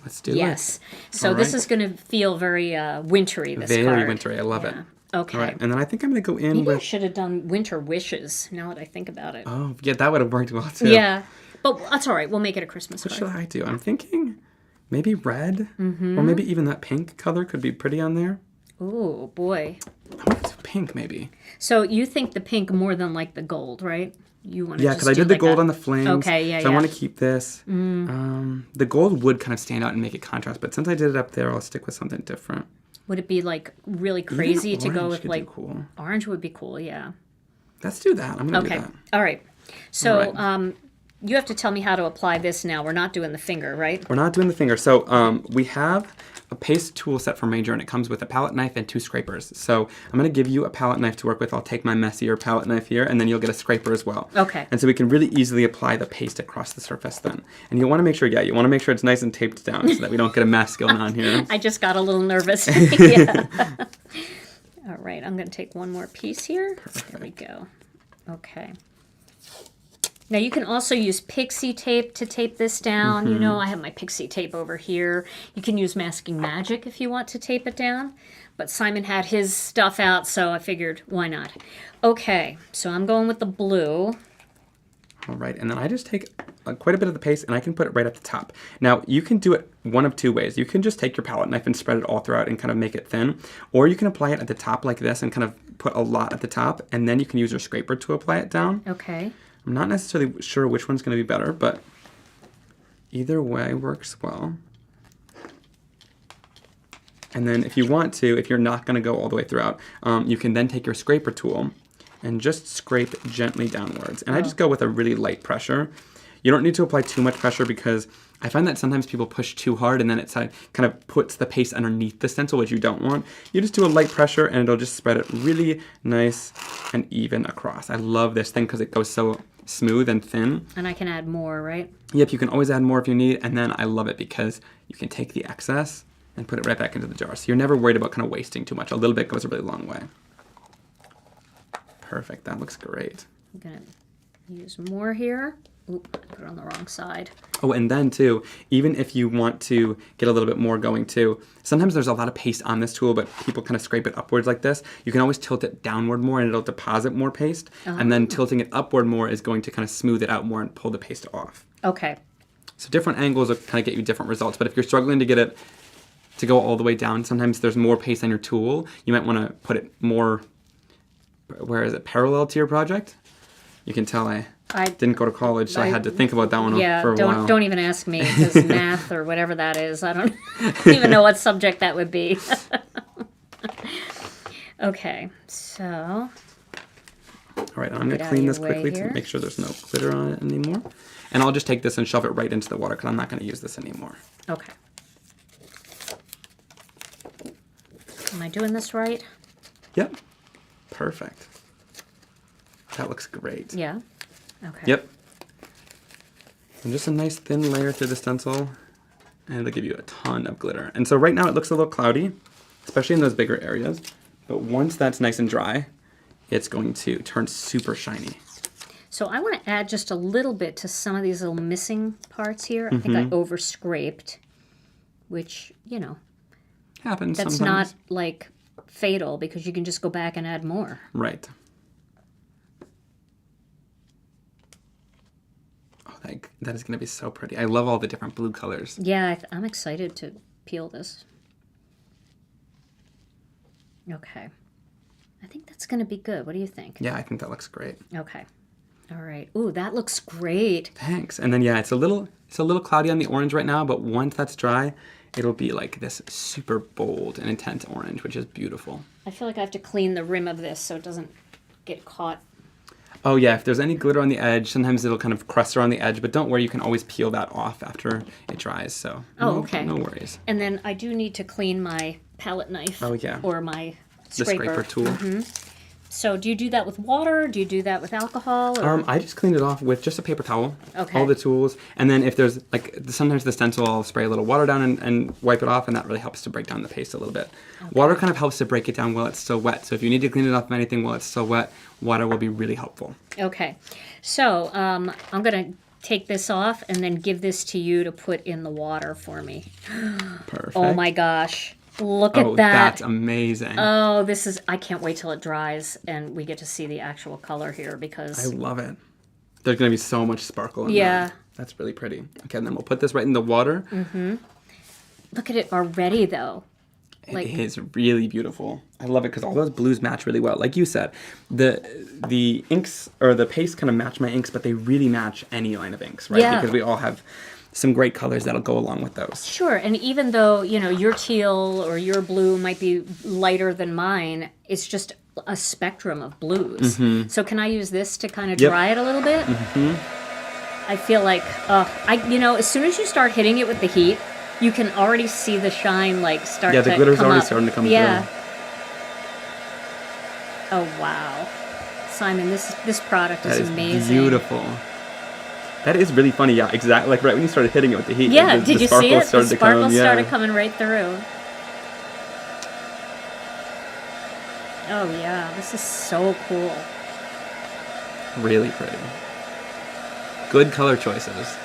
Let's do it. Yes. So All this right. is going to feel very wintry. This Very card. wintry. I love it. Okay. All right, and then I think I'm gonna go in Maybe I with. should have done winter wishes. Now that I think about it. Oh, yeah, that would have worked well too. Yeah, but that's all right. We'll make it a Christmas What card. should I do? I'm thinking maybe red, or maybe even that pink color could be pretty on there. Oh boy. I want to do pink maybe. So you think the pink more than like the gold, right? You want to Yeah, because I did the gold on the flames. Okay, yeah, So I yeah. want to keep this. The gold would kind of stand out and make it contrast, but since I did it up there, I'll stick with something different. Would it be like really crazy to go orange with could like do cool. orange would be cool, yeah. Let's do that. I'm gonna Okay. do that. All right. So All right. you have to tell me how to apply this now. We're not doing the finger, right? We're not doing the finger. So we have a paste tool set from Major, and it comes with a palette knife and 2 scrapers. So I'm going to give you a palette knife to work with. I'll take my messier palette knife here, and then you'll get a scraper as well. Okay. And so we can really easily apply the paste across the surface then. And you want to make sure, you want to make sure it's nice and taped down so that we don't get a mess going on here. I just got a little nervous. Yeah. All right, I'm going to take one more piece here. There we go. Okay. Now you can also use pixie tape to tape this down. You know, I have my pixie tape over here. You can use masking magic if you want to tape it down. But Simon had his stuff out, so I figured, why not? Okay, so I'm going with the blue. All right, and then I just take quite a bit of the paste and I can put it right at the top. Now, you can do it one of two ways. You can just take your palette knife and spread it all throughout and kind of make it thin, or you can apply it at the top like this and kind of put a lot at the top, and then you can use your scraper to apply it down. Okay. I'm not necessarily sure which one's going to be better, but either way works well. And then if you want to, if you're not going to go all the way throughout, you can then take your scraper tool and just scrape gently downwards. And I just go with a really light pressure. You don't need to apply too much pressure because I find that sometimes people push too hard and then it kind of puts the paste underneath the stencil, which you don't want. You just do a light pressure and it'll just spread it really nice and even across. I love this thing because it goes so smooth and thin. And I can add more, right? Yep, you can always add more if you need. And then I love it because you can take the excess and put it right back into the jar. So you're never worried about kind of wasting too much. A little bit goes a really long way. Perfect, that looks great. I'm gonna use more here. Oop, I put it on the wrong side. Oh, and then too, even if you want to get a little bit more going too, sometimes there's a lot of paste on this tool, but people kind of scrape it upwards like this. You can always tilt it downward more and it'll deposit more paste. And then tilting it upward more is going to kind of smooth it out more and pull the paste off. Okay. So different angles will kind of get you different results, but if you're struggling to get it to go all the way down, sometimes there's more paste on your tool. You might want to put it more, where is it, parallel to your project? You can tell I didn't go to college, so I had to think about that one for a while. Don't even ask me, because math or whatever that is, I don't even know what subject that would be. Okay, so. All right, I'm going to clean this quickly to make sure there's no glitter on it anymore. And I'll just take this and shove it right into the water because I'm not going to use this anymore. Okay. Am I doing this right? Yep. Perfect. That looks great. Yeah. Okay. Yep. And just a nice thin layer through the stencil, and it'll give you a ton of glitter. And so right now it looks a little cloudy, especially in those bigger areas. But once that's nice and dry, it's going to turn super shiny. So I want to add just a little bit to some of these little missing parts here. I think I over-scraped, which, you know, happens that's sometimes. not like fatal because you can just go back and add more. Right. Oh, that is going to be so pretty. I love all the different blue colors. Yeah, I'm excited to peel this. Okay. I think that's going to be good. What do you think? Yeah, I think that looks great. Okay. All right. Ooh, that looks great. Thanks. And then yeah, it's a little cloudy on the orange right now, but once that's dry, it'll be like this super bold and intense orange, which is beautiful. I feel like I have to clean the rim of this so it doesn't get caught. Oh yeah, if there's any glitter on the edge, sometimes it'll kind of crust around the edge, but don't worry, you can always peel that off after it dries, so okay. No worries. And then I do need to clean my palette knife. Oh yeah. Or my The scraper tool. So do you do that with water? Do you do that with alcohol? Or? I just cleaned it off with just a paper towel. Okay. All the tools. And then if there's, like, sometimes the stencil, I'll spray a little water down and wipe it off, and that really helps to break down the paste a little bit. Okay. Water kind of helps to break it down while it's still wet. So if you need to clean it off of anything while it's still wet, water will be really helpful. Okay. So I'm going to take this off and then give this to you to put in the water for me. Perfect. Oh my gosh. Look at that. That's amazing. Oh, I can't wait till it dries and we get to see the actual color here because. I love it. There's going to be so much sparkle in that. That's really pretty. Okay, and then we'll put this right in the water. Look at it already, though. It is really beautiful. I love it because all those blues match really well. Like you said, the inks or the paste kind of match my inks, but they really match any line of inks, right? Yeah. Because we all have some great colors that'll go along with those. Sure, and even though, you know, your teal or your blue might be lighter than mine, it's just a spectrum of blues. So can I use this to kind of dry it a little bit? I feel like, as soon as you start hitting it with the heat, you can already see the shine start to come up. Yeah, the glitter's already starting to come through. Oh, wow. Simon, this product is amazing. That is beautiful. That is really funny, yeah, exactly. Like right when you started hitting it with the heat. Yeah, did you see it? The sparkles started yeah. coming right through. Oh yeah, this is so cool. Really pretty. Good color choices.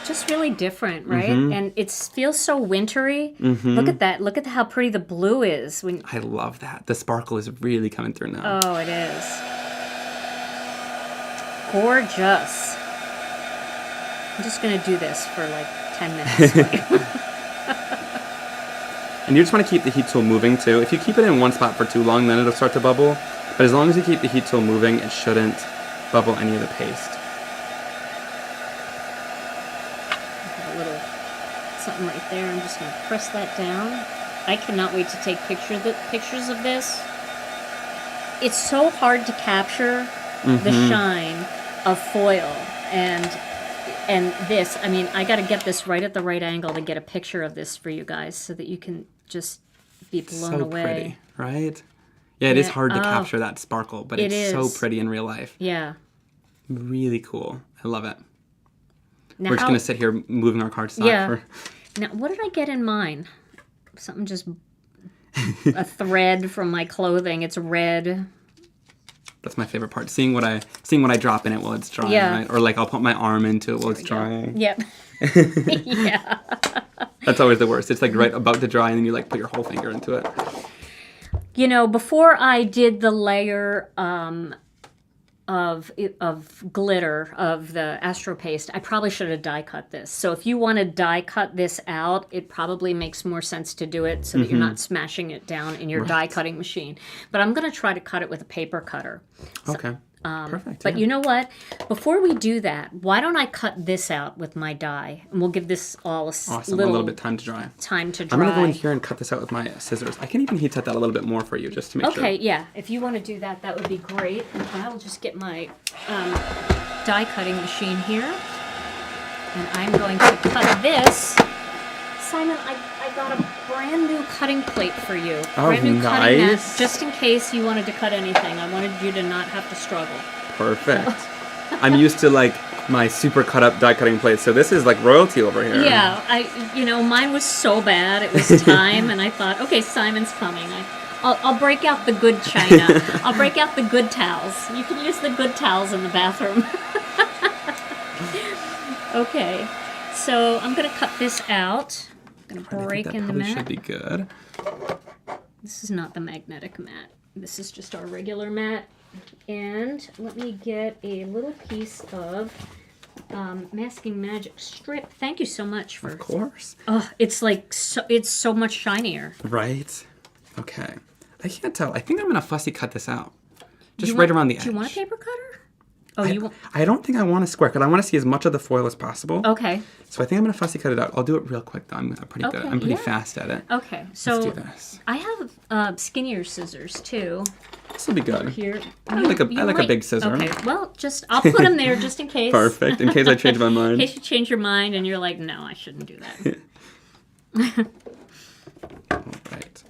Just really different, right? And it feels so wintry. Look at that. Look at how pretty the blue is. I love that. The sparkle is really coming through now. Oh, it is. Gorgeous. I'm just going to do this for like 10 minutes. And you just want to keep the heat tool moving too. If you keep it in one spot for too long, then it'll start to bubble. But as long as you keep the heat tool moving, it shouldn't bubble any of the paste. A little something right there. I'm just going to press that down. I cannot wait to take pictures of this. It's so hard to capture the shine of foil and this. I mean, I got to get this right at the right angle to get a picture of this for you guys so that you can just be blown away. So pretty, right? Yeah, it is hard to capture that sparkle, but it's so pretty in real life. Yeah. Really cool. I love it. Now We're just going to sit here moving our cardstock. Yeah. Now, what did I get in mine? Something just... a thread from my clothing. It's red. That's my favorite part. Seeing what I drop in it while it's drying, right? Or like I'll put my arm into it while it's drying. Yep. Yeah. That's always the worst. It's like right about to dry and then you like put your whole finger into it. You know, before I did the layer of glitter of the Astro Paste, I probably should have die cut this. So if you want to die cut this out, it probably makes more sense to do it so that you're not smashing it down in your die cutting machine. But I'm going to try to cut it with a paper cutter. Okay. Perfect. But you know what? Before we do that, why don't I cut this out with my die? And we'll give this all a little bit time to dry. I'm going to go in here and cut this out with my scissors. I can even heat set that a little bit more for you just to make sure. Okay, yeah. If you want to do that, that would be great. And I'll just get my die cutting machine here. And I'm going to cut this. Simon, I got a brand new cutting plate for you. Brand new cutting mat, just in case you wanted to cut anything. I wanted you to not have to struggle. Perfect. I'm used to like my super cut up die cutting plates, so this is like royalty over here. Yeah, mine was so bad. It was time, and I thought, okay, Simon's coming. I'll break out the good china. I'll break out the good towels. You can use the good towels in the bathroom. Okay, so I'm gonna cut this out. I'm gonna break in the mat. Should be good. This is not the magnetic mat. This is just our regular mat. And let me get a little piece of Masking Magic strip. Thank you so much for. Of course. Oh, it's like it's so much shinier. Right. Okay. I can't tell. I think I'm gonna fussy cut this out. Just right around the edge. Do you want a paper cutter? Oh, I don't think I want a square cut. I want to see as much of the foil as possible. Okay. So I think I'm going to fussy cut it out. I'll do it real quick, though. I'm pretty good. I'm pretty fast at it. Okay. So let's do this. I have skinnier scissors, too. This will be good. Here. I like a big scissor. Okay. Well, I'll put them there just in case. Perfect. In case I change my mind. In case you change your mind and you're like, no, I shouldn't do that. All right.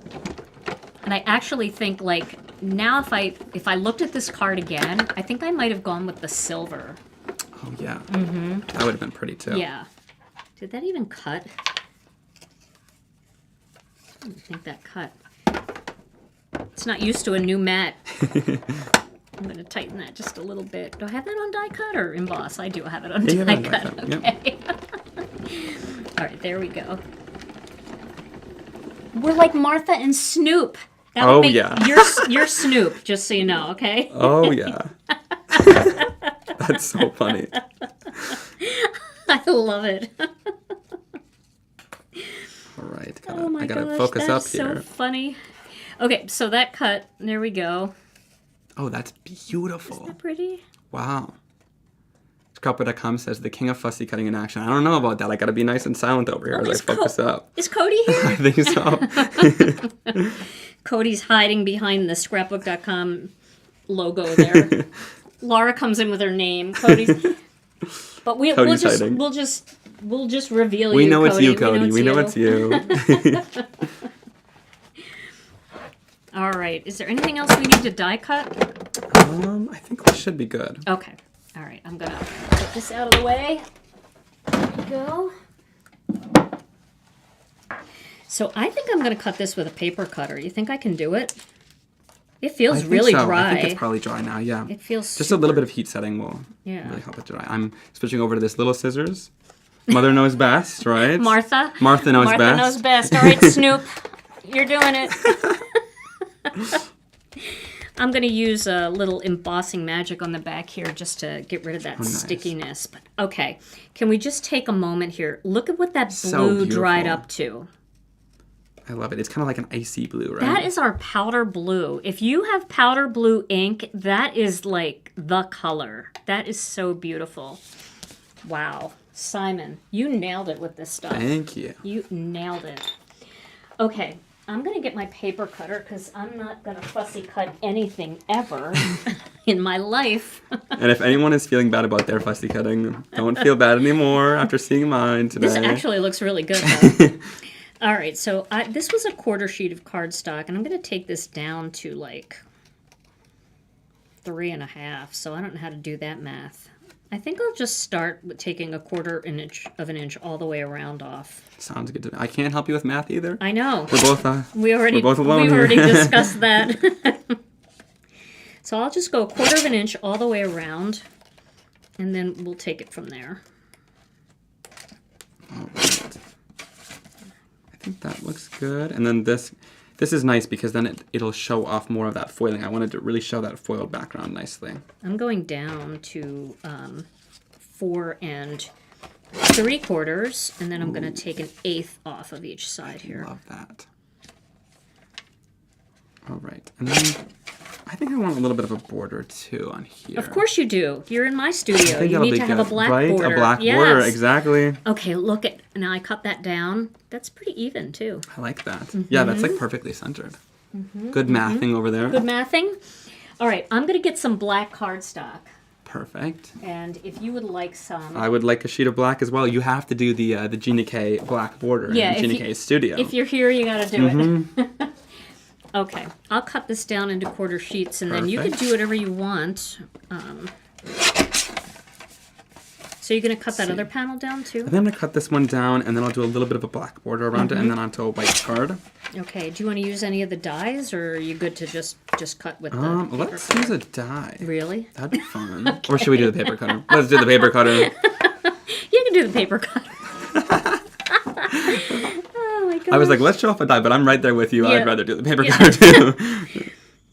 And I actually think, like, now if I looked at this card again, I think I might have gone with the silver. Oh, yeah. Mm-hmm. That would have been pretty, too. Yeah. Did that even cut? I don't think that cut. It's not used to a new mat. I'm going to tighten that just a little bit. Do I have that on die cut or emboss? I do have it on die cut. Okay. Yep. All right, there we go. We're like Martha and Snoop. You're Snoop, just so you know, okay? Oh, yeah. That's so funny. I love it. All right. I gotta focus up here. here. So funny. Okay, so that cut, there we go. Oh, that's beautiful. Isn't that pretty? Wow. Scrapbook.com says the king of fussy cutting in action. I don't know about that. I gotta be nice and silent over here as I focus up. Is Cody here? I think so. Cody's hiding behind the Scrapbook.com logo there. Laura comes in with her name. But we'll just reveal we you. Know Cody. It's you, Cody. We know it's you. All right. Is there anything else we need to die cut? I think we should be good. Okay. All right. I'm gonna put this out of the way. There we go. So I think I'm going to cut this with a paper cutter. You think I can do it? It feels I think really so. dry. I think it's probably dry now, yeah. It feels just a little bit of heat setting will really help it dry. I'm switching over to this little scissors. Mother knows best, right? Martha knows best. Martha knows best. All right, Snoop, you're doing it. I'm going to use a little embossing magic on the back here just to get rid of that stickiness. But okay, can we just take a moment here? Look at what that blue dried up to. I love it. It's kind of like an icy blue, right? That is our powder blue. If you have powder blue ink, that is like the color. That is so beautiful. Wow. Simon, you nailed it with this stuff. Thank you. You nailed it. Okay, I'm going to get my paper cutter because I'm not going to fussy cut anything ever in my life. And if anyone is feeling bad about their fussy cutting, don't feel bad anymore after seeing mine today. This actually looks really good, though. All right, so this was a quarter sheet of cardstock, and I'm going to take this down to like 3.5, so I don't know how to do that math. I think I'll just start with taking a quarter of an inch all the way around off. Sounds good to me. I can't help you with math either. I know. We're both we're both alone we here. already discussed that. So I'll just go a quarter of an inch all the way around, and then we'll take it from there. All right. I think that looks good. And then this is nice because then it'll show off more of that foiling. I wanted to really show that foiled background nicely. I'm going down to 4 3/4, and then I'm going to take 1/8 off of each side here. Love that. All right. And then I think I want a little bit of a border too on here. Of course you do. You're in my studio. You need to have a black border. Right, a black border, exactly. Okay, look at, now I cut that down. That's pretty even too. I like that. Yeah, that's like perfectly centered. Good mathing over there. Good mathing. All right, I'm going to get some black cardstock. Perfect. And if you would like some... I would like a sheet of black as well. You have to do the Gina K black border in Gina K's studio. If you're here, you got to do it. Okay, I'll cut this down into quarter sheets, and then you can do whatever you want. So you're going to cut that other panel down, too? And then I'm going to cut this one down, and then I'll do a little bit of a black border around it, and then onto a white card. Okay, do you want to use any of the dyes, or are you good to just cut with the paper let's cutter? use a dye. Really? That'd be fun. Okay. Or should we do the paper cutter? Let's do the paper cutter. You can do the paper cutter. Oh my god. I was like, let's show off a dye, but I'm right there with you. Yeah. I'd rather do the paper cutter too.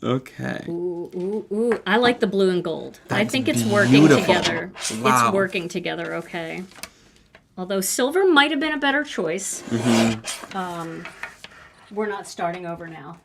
Okay. Ooh. I like the blue and gold. That's I think it's working beautiful. together. Wow. It's working together, okay. Although silver might have been a better choice. We're not starting over now.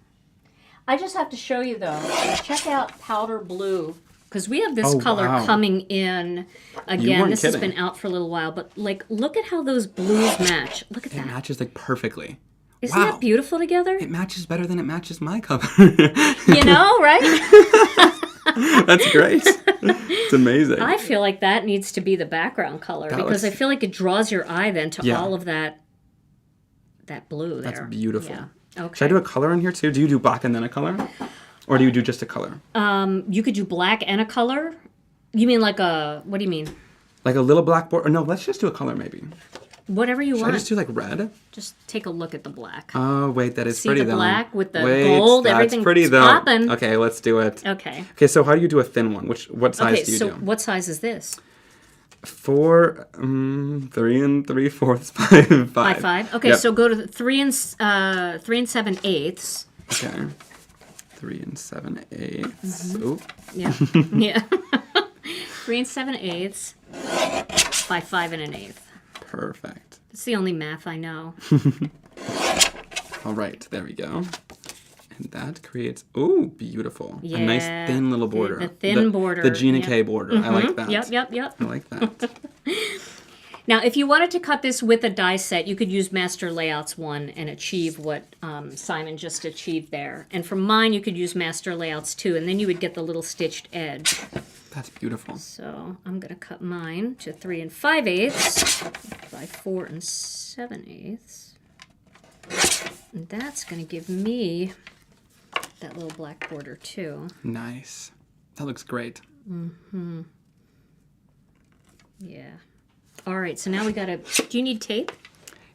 I just have to show you, though. Check out powder blue. Because we have this color coming in. Again, this has been out for a little while. But, like, look at how those blues match. Look at that. It matches, like, perfectly. Isn't that beautiful together? It matches better than it matches my color. You know, right? That's great. It's amazing. I feel like that needs to be the background color because I feel like it draws your eye then to all of that blue there. That's beautiful. Yeah. Okay. Should I do a color in here too? Do you do black and then a color? Or do you do just a color? You could do black and a color. You mean like what do you mean? Like a little black border? No, let's just do a color maybe. Whatever you want. Should I just do like red? Just take a look at the black. Oh, wait, that is See pretty the though. black with the gold, everything's pretty though. popping. Okay, let's do it. Okay. Okay, so how do you do a thin one? What size do you do? Okay, so what size is this? 4, 3 3/4, 5. 5. Okay, so go to 3 and 7/8. Okay. 3 7/8. Oop. Yeah. Yeah. 3 7/8 by 5 1/8. Perfect. It's the only math I know. All right, there we go. And that creates, beautiful. Yeah, a nice thin little border. The thin border. The Gina K border. I like that. Yep. I like that. Now, if you wanted to cut this with a die set, you could use Master Layouts 1 and achieve what Simon just achieved there. And for mine, you could use Master Layouts 2, and then you would get the little stitched edge. That's beautiful. So I'm going to cut mine to 3 5/8 by 4 7/8. And that's going to give me that little black border too. Nice. That looks great. Yeah. All right, so now we got to... Do you need tape?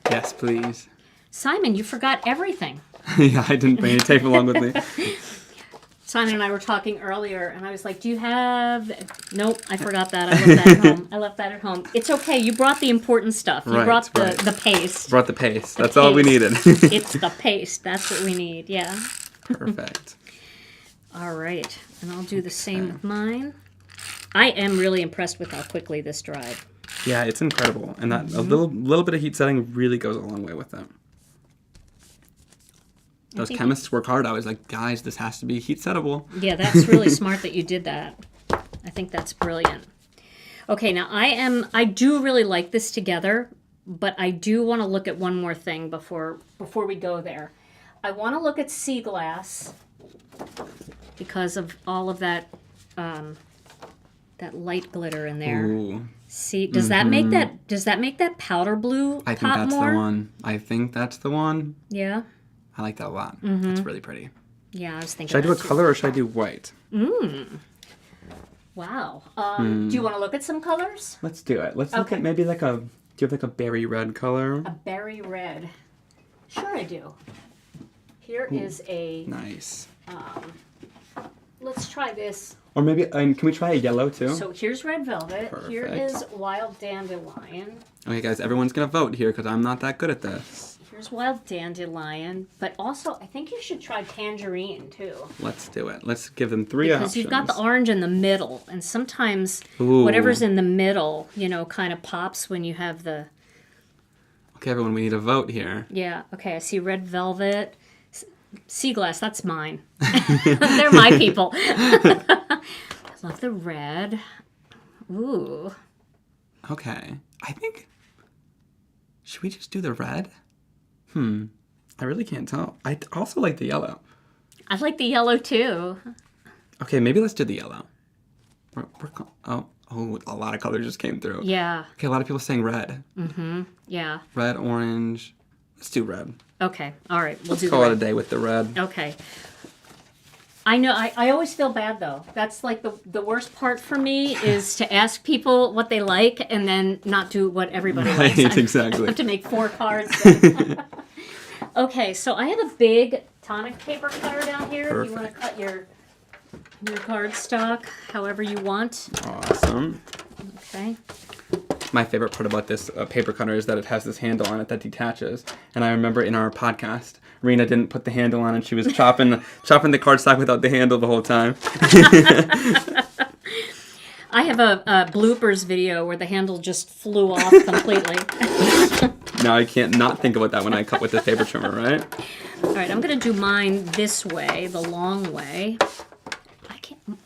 Yes, please. Simon, you forgot everything. Yeah, I didn't bring any tape along with me. Simon and I were talking earlier, and I was like, do you have... Nope, I forgot that. I left that at home. I left that at home. It's okay. You brought the important stuff. You brought the paste. Brought the paste. That's all we needed. It's the paste. That's what we need. Yeah. Perfect. All right. And I'll do the same with mine. I am really impressed with how quickly this dried. Yeah, it's incredible. And that a little bit of heat setting really goes a long way with it. Those chemists work hard. I was like, guys, this has to be heat settable. Yeah, that's really smart that you did that. I think that's brilliant. Okay, now I do really like this together, but I do want to look at one more thing before we go there. I want to look at sea glass because of all of that that light glitter in there. Ooh. See, does that make that powder blue I think pop that's more? the one. I think that's the one. Yeah. I like that a lot. It's really pretty. Yeah, I was thinking. Should I do a color or should I do white? Wow. Do you want to look at some colors? Let's do it. Let's look at maybe like a. Do you have like a berry red color? A berry red. Sure, I do. Here is a. Nice. Let's try this. Or maybe can we try a yellow too? So here's red velvet. Perfect. Here is wild dandelion. Okay, guys, everyone's gonna vote here because I'm not that good at this. Here's wild dandelion, but also I think you should try tangerine too. Let's do it. Let's give them three Because options. you've got the orange in the middle, and sometimes Ooh. whatever's in the middle, kind of pops when you have the. Okay, everyone, we need a vote here. Yeah. Okay. I see red velvet, sea glass. That's mine. They're my people. I love the red. Ooh. Okay, I think. Should we just do the red? I really can't tell. I also like the yellow. I like the yellow too. Okay, maybe let's do the yellow. Oh, a lot of colors just came through. Yeah. Okay, a lot of people saying red. Yeah. Red, orange. Let's do red. Okay. All right. We'll do Call the it red. a day with the red. Okay. I know. I always feel bad though. That's like the worst part for me is to ask people what they like and then not do what everybody likes. Right, exactly. I have to make 4 cards. Okay, so I have a big tonic paper cutter down here. If you want to cut your cardstock however you want. Awesome. Okay. My favorite part about this paper cutter is that it has this handle on it that detaches. And I remember in our podcast, Rena didn't put the handle on and she was chopping the cardstock without the handle the whole time. I have a bloopers video where the handle just flew off completely. Now I can't not think about that when I cut with this paper trimmer, right? All right, I'm going to do mine this way, the long way.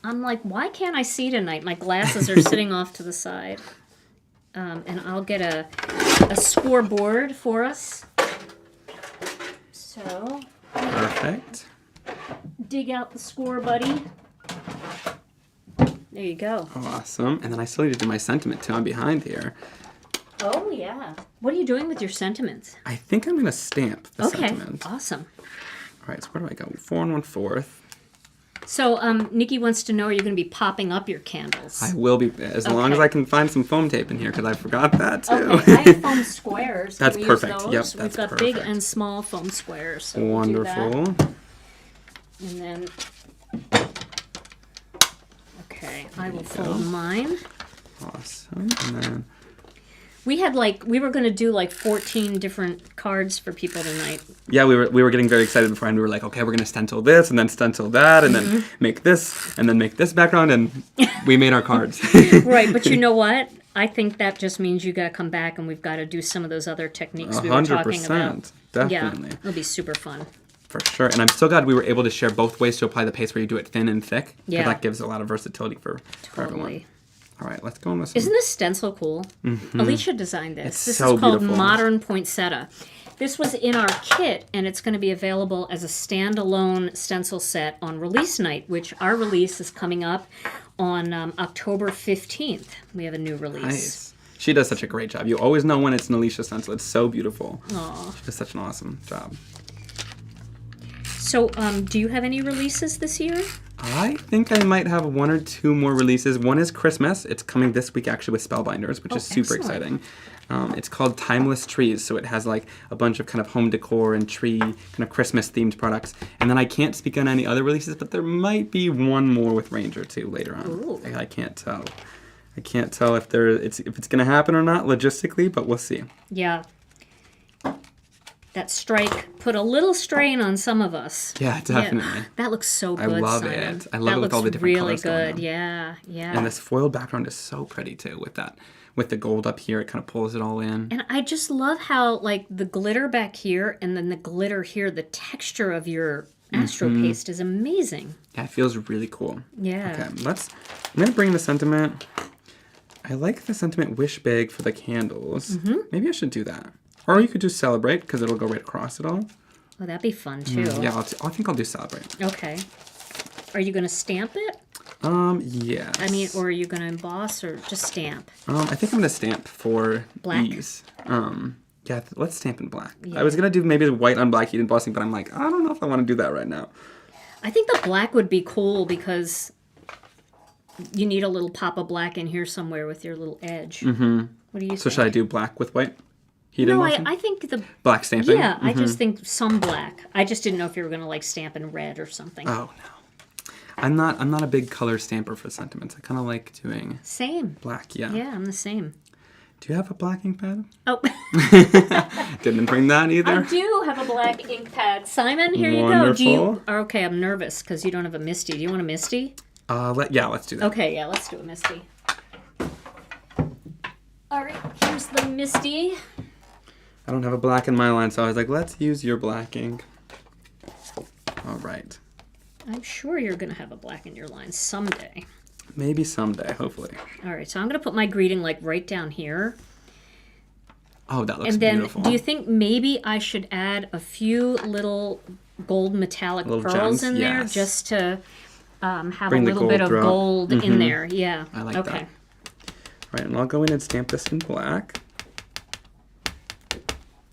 I'm like, why can't I see tonight? My glasses are sitting off to the side. And I'll get a scoreboard for us. So, Perfect. dig out the score, buddy. There you go. Awesome. And then I still need to do my sentiment too. I'm behind here. Oh, yeah. What are you doing with your sentiments? I think I'm going to stamp the sentiment. Okay, awesome. All right, so where do I go? 4 1/4. So, Nikki wants to know, are you going to be popping up your candles? I will be, as long as I can find some foam tape in here, because I forgot that too. Okay, I have foam squares. That's Can we use perfect. those? Yep, We've that's got perfect. big and small foam squares. So we'll do that. Wonderful. And then, okay, I will fold mine. Awesome. And then, We were going to do like 14 different cards for people tonight. yeah, we were getting very excited beforehand. We were like, okay, we're going to stencil this, and then stencil that, and then make this, and then make this background, and we made our cards. Right, but you know what? I think that just means you got to come back and we've got to do some of those other techniques we were talking about. 100%. Yeah, Definitely. it'll be super fun. For sure. And I'm so glad we were able to share both ways to apply the paste where you do it thin and thick. Yeah. That gives a lot of versatility for everyone. Totally. All right, let's go on with some. Isn't this stencil cool? Alicia designed this. It's This so is called beautiful. Modern Poinsettia. This was in our kit, and it's going to be available as a standalone stencil set on release night, which our release is coming up on October 15th. We have a new release. Nice. She does such a great job. You always know when it's an Alicia stencil. It's so beautiful. Aw. She does such an awesome job. So, do you have any releases this year? I think I might have 1 or 2 more releases. One is Christmas. It's coming this week actually with Spellbinders, which is super excellent. exciting. It's called Timeless Trees, so it has like a bunch of kind of home decor and tree kind of Christmas themed products. And then I can't speak on any other releases, but there might be one more with Ranger too later on. Ooh. I can't tell. I can't tell if it's going to happen or not logistically, but we'll see. Yeah. That strike put a little strain on some of us. Yeah, definitely. Yeah. That looks so I good, love Simon. it. I love it with all the different really colors going good. on. Yeah, yeah. And this foiled background is so pretty too with that. With the gold up here, it kind of pulls it all in. And I just love how, like, the glitter back here and then the glitter here, the texture of your Astro Paste is amazing. Yeah, it feels really cool. Yeah. Okay, I'm going to bring the sentiment. I like the sentiment wish big for the candles. Maybe I should do that. Or you could do celebrate, because it'll go right across it all. Oh, that'd be fun, too. Yeah, I think I'll do celebrate. Okay. Are you going to stamp it? Yeah. I mean, or are you going to emboss or just stamp? I think I'm going to stamp for Black? ease. Yeah, let's stamp in black. I was going to do maybe the white on black heat embossing, but I'm like, I don't know if I want to do that right now. I think the black would be cool because you need a little pop of black in here somewhere with your little edge. What do you So think? should I do black with white heat No, embossing? I think the... Black stamping? Yeah, I just think some black. I just didn't know if you were going to, like, stamp in red or something. Oh, no. I'm not a big color stamper for sentiments. I kind of like doing Same. black, yeah. Yeah, I'm the same. Do you have a black ink pad? Oh, Didn't bring that either. I do have a black ink pad. Simon, here you go. Do you? Wonderful. Okay, I'm nervous because you don't have a Misty. Do you want a Misty? Let's do that. Okay, yeah, let's do a Misty. All right, here's the Misty. I don't have a black in my line, so I was like, let's use your black ink. All right. I'm sure you're going to have a black in your line someday. Maybe someday, hopefully. All right, so I'm going to put my greeting like right down here. Oh, that looks And then, beautiful. do you think maybe I should add a few little gold metallic Little pearls gems, in there yes. just to have Bring a the little bit of gold throughout. gold in there? Yeah. I like okay. that. Right, and I'll go in and stamp this in black.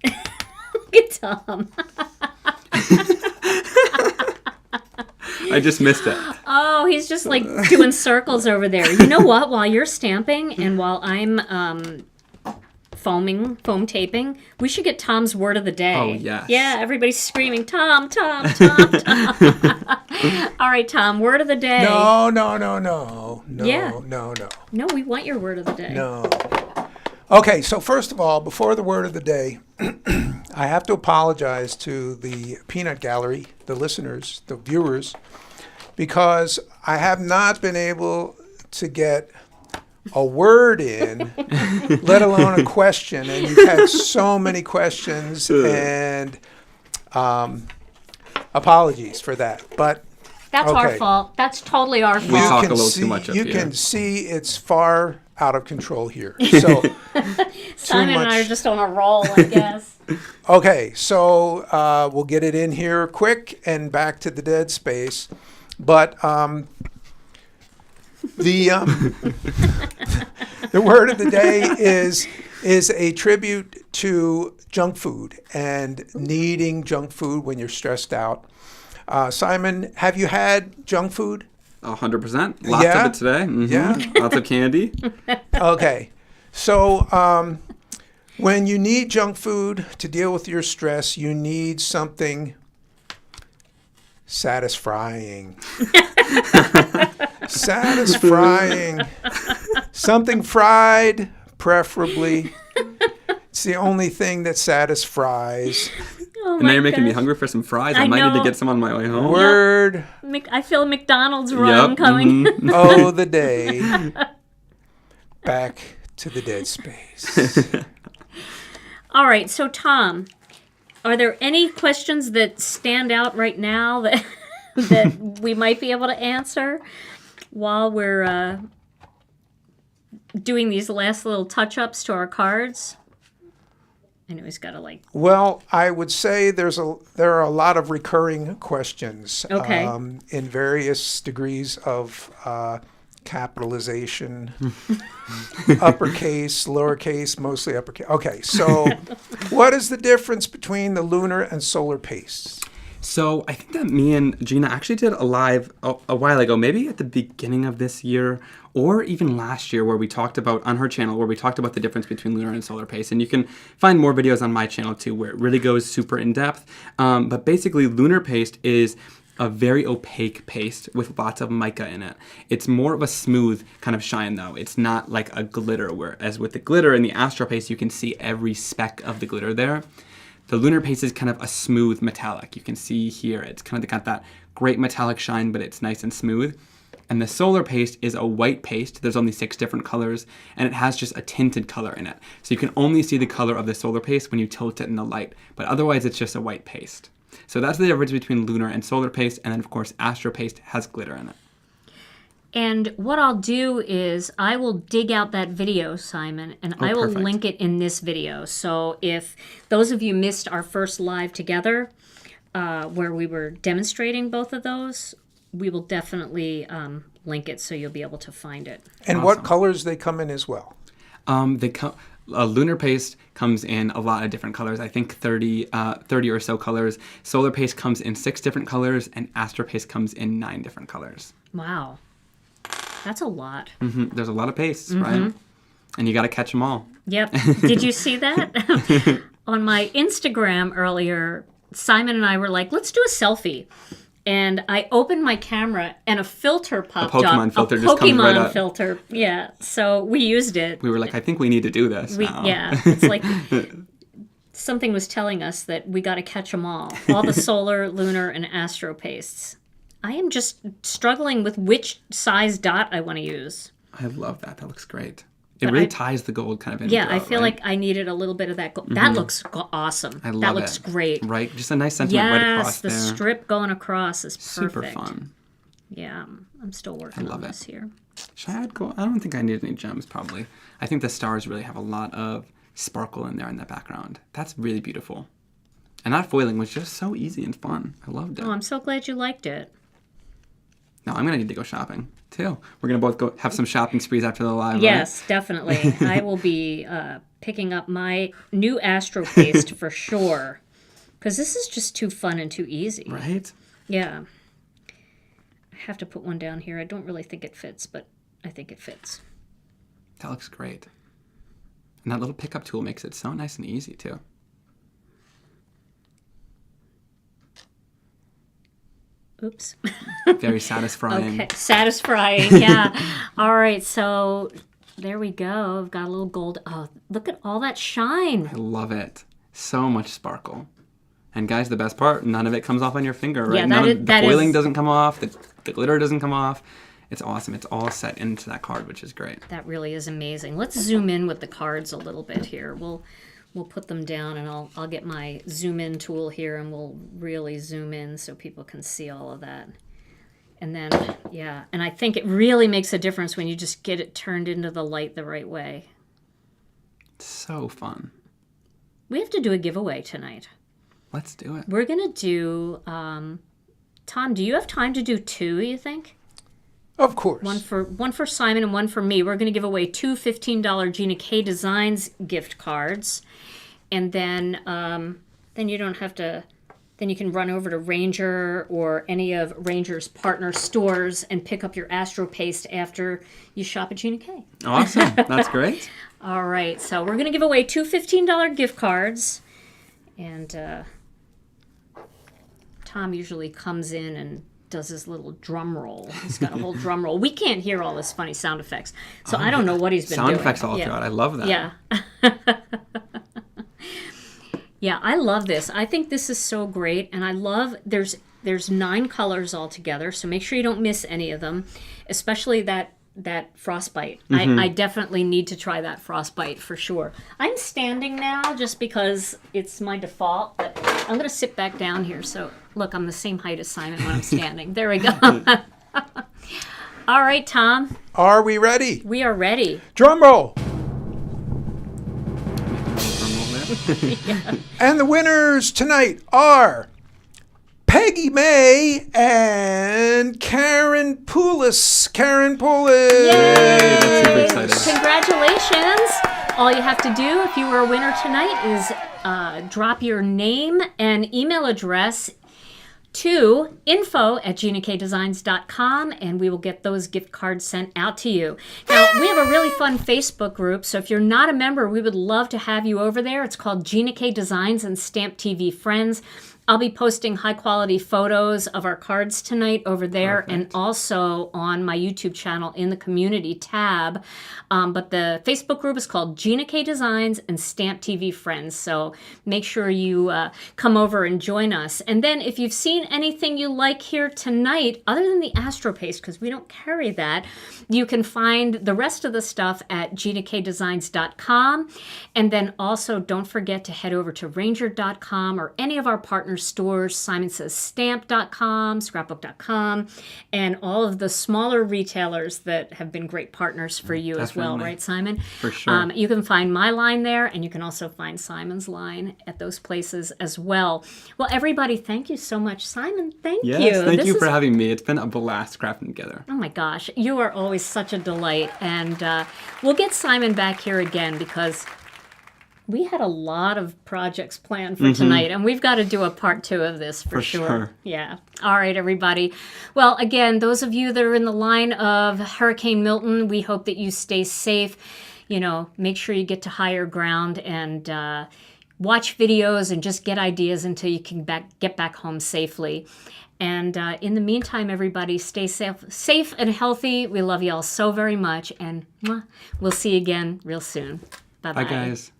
Look at Tom. I just missed it. Oh, he's just like doing circles over there. You know what? While you're stamping and while I'm foam taping, we should get Tom's word of the day. Oh, yes. Yeah, everybody's screaming, Tom, Tom, Tom, Tom. All right, Tom, word of the day. No. Yeah. No. No, we want your word of the day. No. Okay, so first of all, before the word of the day, I have to apologize to the Peanut Gallery, the listeners, the viewers, because I have not been able to get a word in, let alone a question. And you've had so many questions, and apologies for that. But That's our okay. fault. That's totally our We fault. talk a can little see, too much up you here. can see it's far out of control here. So Simon and I are much. just on a roll, I guess. Okay, so we'll get it in here quick and back to the dead space. But the the word of the day is a tribute to junk food and needing junk food when you're stressed out. Simon, have you had junk food? 100%. Lots Yeah? of it today. Yeah? Lots of candy. Okay, so when you need junk food to deal with your stress, you need something satisfying. Satisfying. Something fried, preferably. It's the only thing that satisfies. Oh And now my you're making me gosh. hungry for some fries. I I might need know. to get some on my way home. Word. I feel a McDonald's run Yep, coming. Oh, the day. Back to the dead space. All right, so Tom, are there any questions that stand out right now that that we might be able to answer while we're doing these last little touch-ups to our cards? I know he's got to like... Well, I would say there are a lot of recurring questions Okay. in various degrees of capitalization, uppercase, lowercase, mostly uppercase. Okay, so what is the difference between the lunar and solar pastes? So I think that me and Gina actually did a live a while ago, maybe at the beginning of this year or even last year, where we talked about, on her channel, where we talked about the difference between lunar and solar paste. And you can find more videos on my channel too, where it really goes super in depth. But basically, lunar paste is a very opaque paste with lots of mica in it. It's more of a smooth kind of shine though. It's not like a glitter, whereas with the glitter in the Astro Paste, you can see every speck of the glitter there. The lunar paste is kind of a smooth metallic. You can see here, it's kind of got that great metallic shine, but it's nice and smooth. And the solar paste is a white paste. There's only 6 different colors, and it has just a tinted color in it. So you can only see the color of the solar paste when you tilt it in the light, but otherwise it's just a white paste. So that's the difference between lunar and solar paste, and then of course Astro Paste has glitter in it. And what I'll do is I will dig out that video, Simon, and I will perfect. link it in this video. So if those of you missed our first live together, where we were demonstrating both of those, we will definitely link it so you'll be able to find it. And what colors they come in as well? Lunar paste comes in a lot of different colors. I think 30 or so colors. Solar paste comes in 6 different colors, and Astro Paste comes in 9 different colors. Wow. That's a lot. There's a lot of pastes, right? And you got to catch them all. Yep. Did you see that? On my Instagram earlier, Simon and I were like, let's do a selfie. And I opened my camera and a filter popped up. A Pokemon filter just comes right up. Pokemon filter, yeah. So we used it. We were like, I think we need to do this now. Yeah, it's like something was telling us that we got to catch them all the solar, lunar, and Astro pastes. I am just struggling with which size dot I want to use. I love that. That looks great. It really ties the gold kind of in. Yeah, I feel like I needed a little bit of that gold. That looks awesome. I love that looks great. Right? Just a nice sentiment right across there. Yes, the strip going across is perfect. Super fun. Yeah, I'm still working on this here. Should I add gold? I don't think I need any gems, probably. I think the stars really have a lot of sparkle in there in the background. That's really beautiful. And that foiling was just so easy and fun. I loved it. Oh, I'm so glad you liked it. Now I'm going to need to go shopping, too. We're going to both go have some shopping sprees after the live, Yes, right? definitely. I will be picking up my new Astro Paste for sure. Because this is just too fun and too easy. Right? Yeah. I have to put one down here. I don't really think it fits, but I think it fits. That looks great. And that little pickup tool makes it so nice and easy, too. Oops. Very satisfying. Okay, satisfying, yeah. All right, so there we go. I've got a little gold. Oh, look at all that shine. I love it. So much sparkle. And guys, the best part, none of it comes off on your finger, right? Yeah, the foiling doesn't come off. The glitter doesn't come off. It's awesome. It's all set into that card, which is great. That really is amazing. Let's zoom in with the cards a little bit here. We'll put them down, and I'll get my zoom in tool here, and we'll really zoom in so people can see all of that. And then, yeah, and I think it really makes a difference when you just get it turned into the light the right way. So fun. We have to do a giveaway tonight. Let's do it. We're going to do, Tom, do you have time to do 2, you think? Of course. One for Simon and one for me. We're going to give away 2 $15 Gina K Designs gift cards. And then you don't have to, then you can run over to Ranger or any of Ranger's partner stores and pick up your Astro Paste after you shop at Gina K. Awesome. That's great. All right. So we're going to give away 2 $15 gift cards. And Tom usually comes in and does his little drum roll. He's got a whole drum roll. We can't hear all his funny sound effects. So I don't know what he's been doing. Sound effects all throughout. I love that. Yeah. Yeah, I love this. I think this is so great, and I love there's 9 colors altogether, so make sure you don't miss any of them, especially that frostbite. I definitely need to try that frostbite for sure. I'm standing now just because it's my default, but I'm going to sit back down here. So look, I'm the same height as Simon when I'm standing. There we go. All right, Tom. Are we ready? We are ready. Drum roll. Yeah. And the winners tonight are Peggy May and Karen Poulis. Karen Poulis. Yay! That's super exciting. Congratulations. All you have to do if you were a winner tonight is drop your name and email address to info@ginakdesigns.com, and we will get those gift cards sent out to you. Now, we have a really fun Facebook group, so if you're not a member, we would love to have you over there. It's called Gina K Designs and Stamp TV Friends. I'll be posting high-quality photos of our cards tonight over there. Perfect. And also on my YouTube channel in the community tab. But the Facebook group is called Gina K Designs and Stamp TV Friends. So make sure you come over and join us. And then if you've seen anything you like here tonight, other than the Astro Paste, because we don't carry that, you can find the rest of the stuff at ginakdesigns.com. And then also don't forget to head over to ranger.com or any of our partner stores, SimonsSaysStamp.com, Scrapbook.com, and all of the smaller retailers that have been great partners for you as well, Definitely. right, Simon? For sure. You can find my line there, and you can also find Simon's line at those places as well. Well, everybody, thank you so much. Simon, thank you. Yes, thank This you is- for having me. It's been a blast crafting together. Oh my gosh, you are always such a delight. And we'll get Simon back here again because we had a lot of projects planned for tonight, and we've got to do a part 2 of this for sure. Yeah. All right, everybody. Well, again, those of you that are in the line of Hurricane Milton, we hope that you stay safe. You know, make sure you get to higher ground and watch videos and just get ideas until you can get back home safely. And in the meantime, everybody, stay safe and healthy. We love you all so very much, and we'll see you again real soon. Bye-bye. Bye, guys.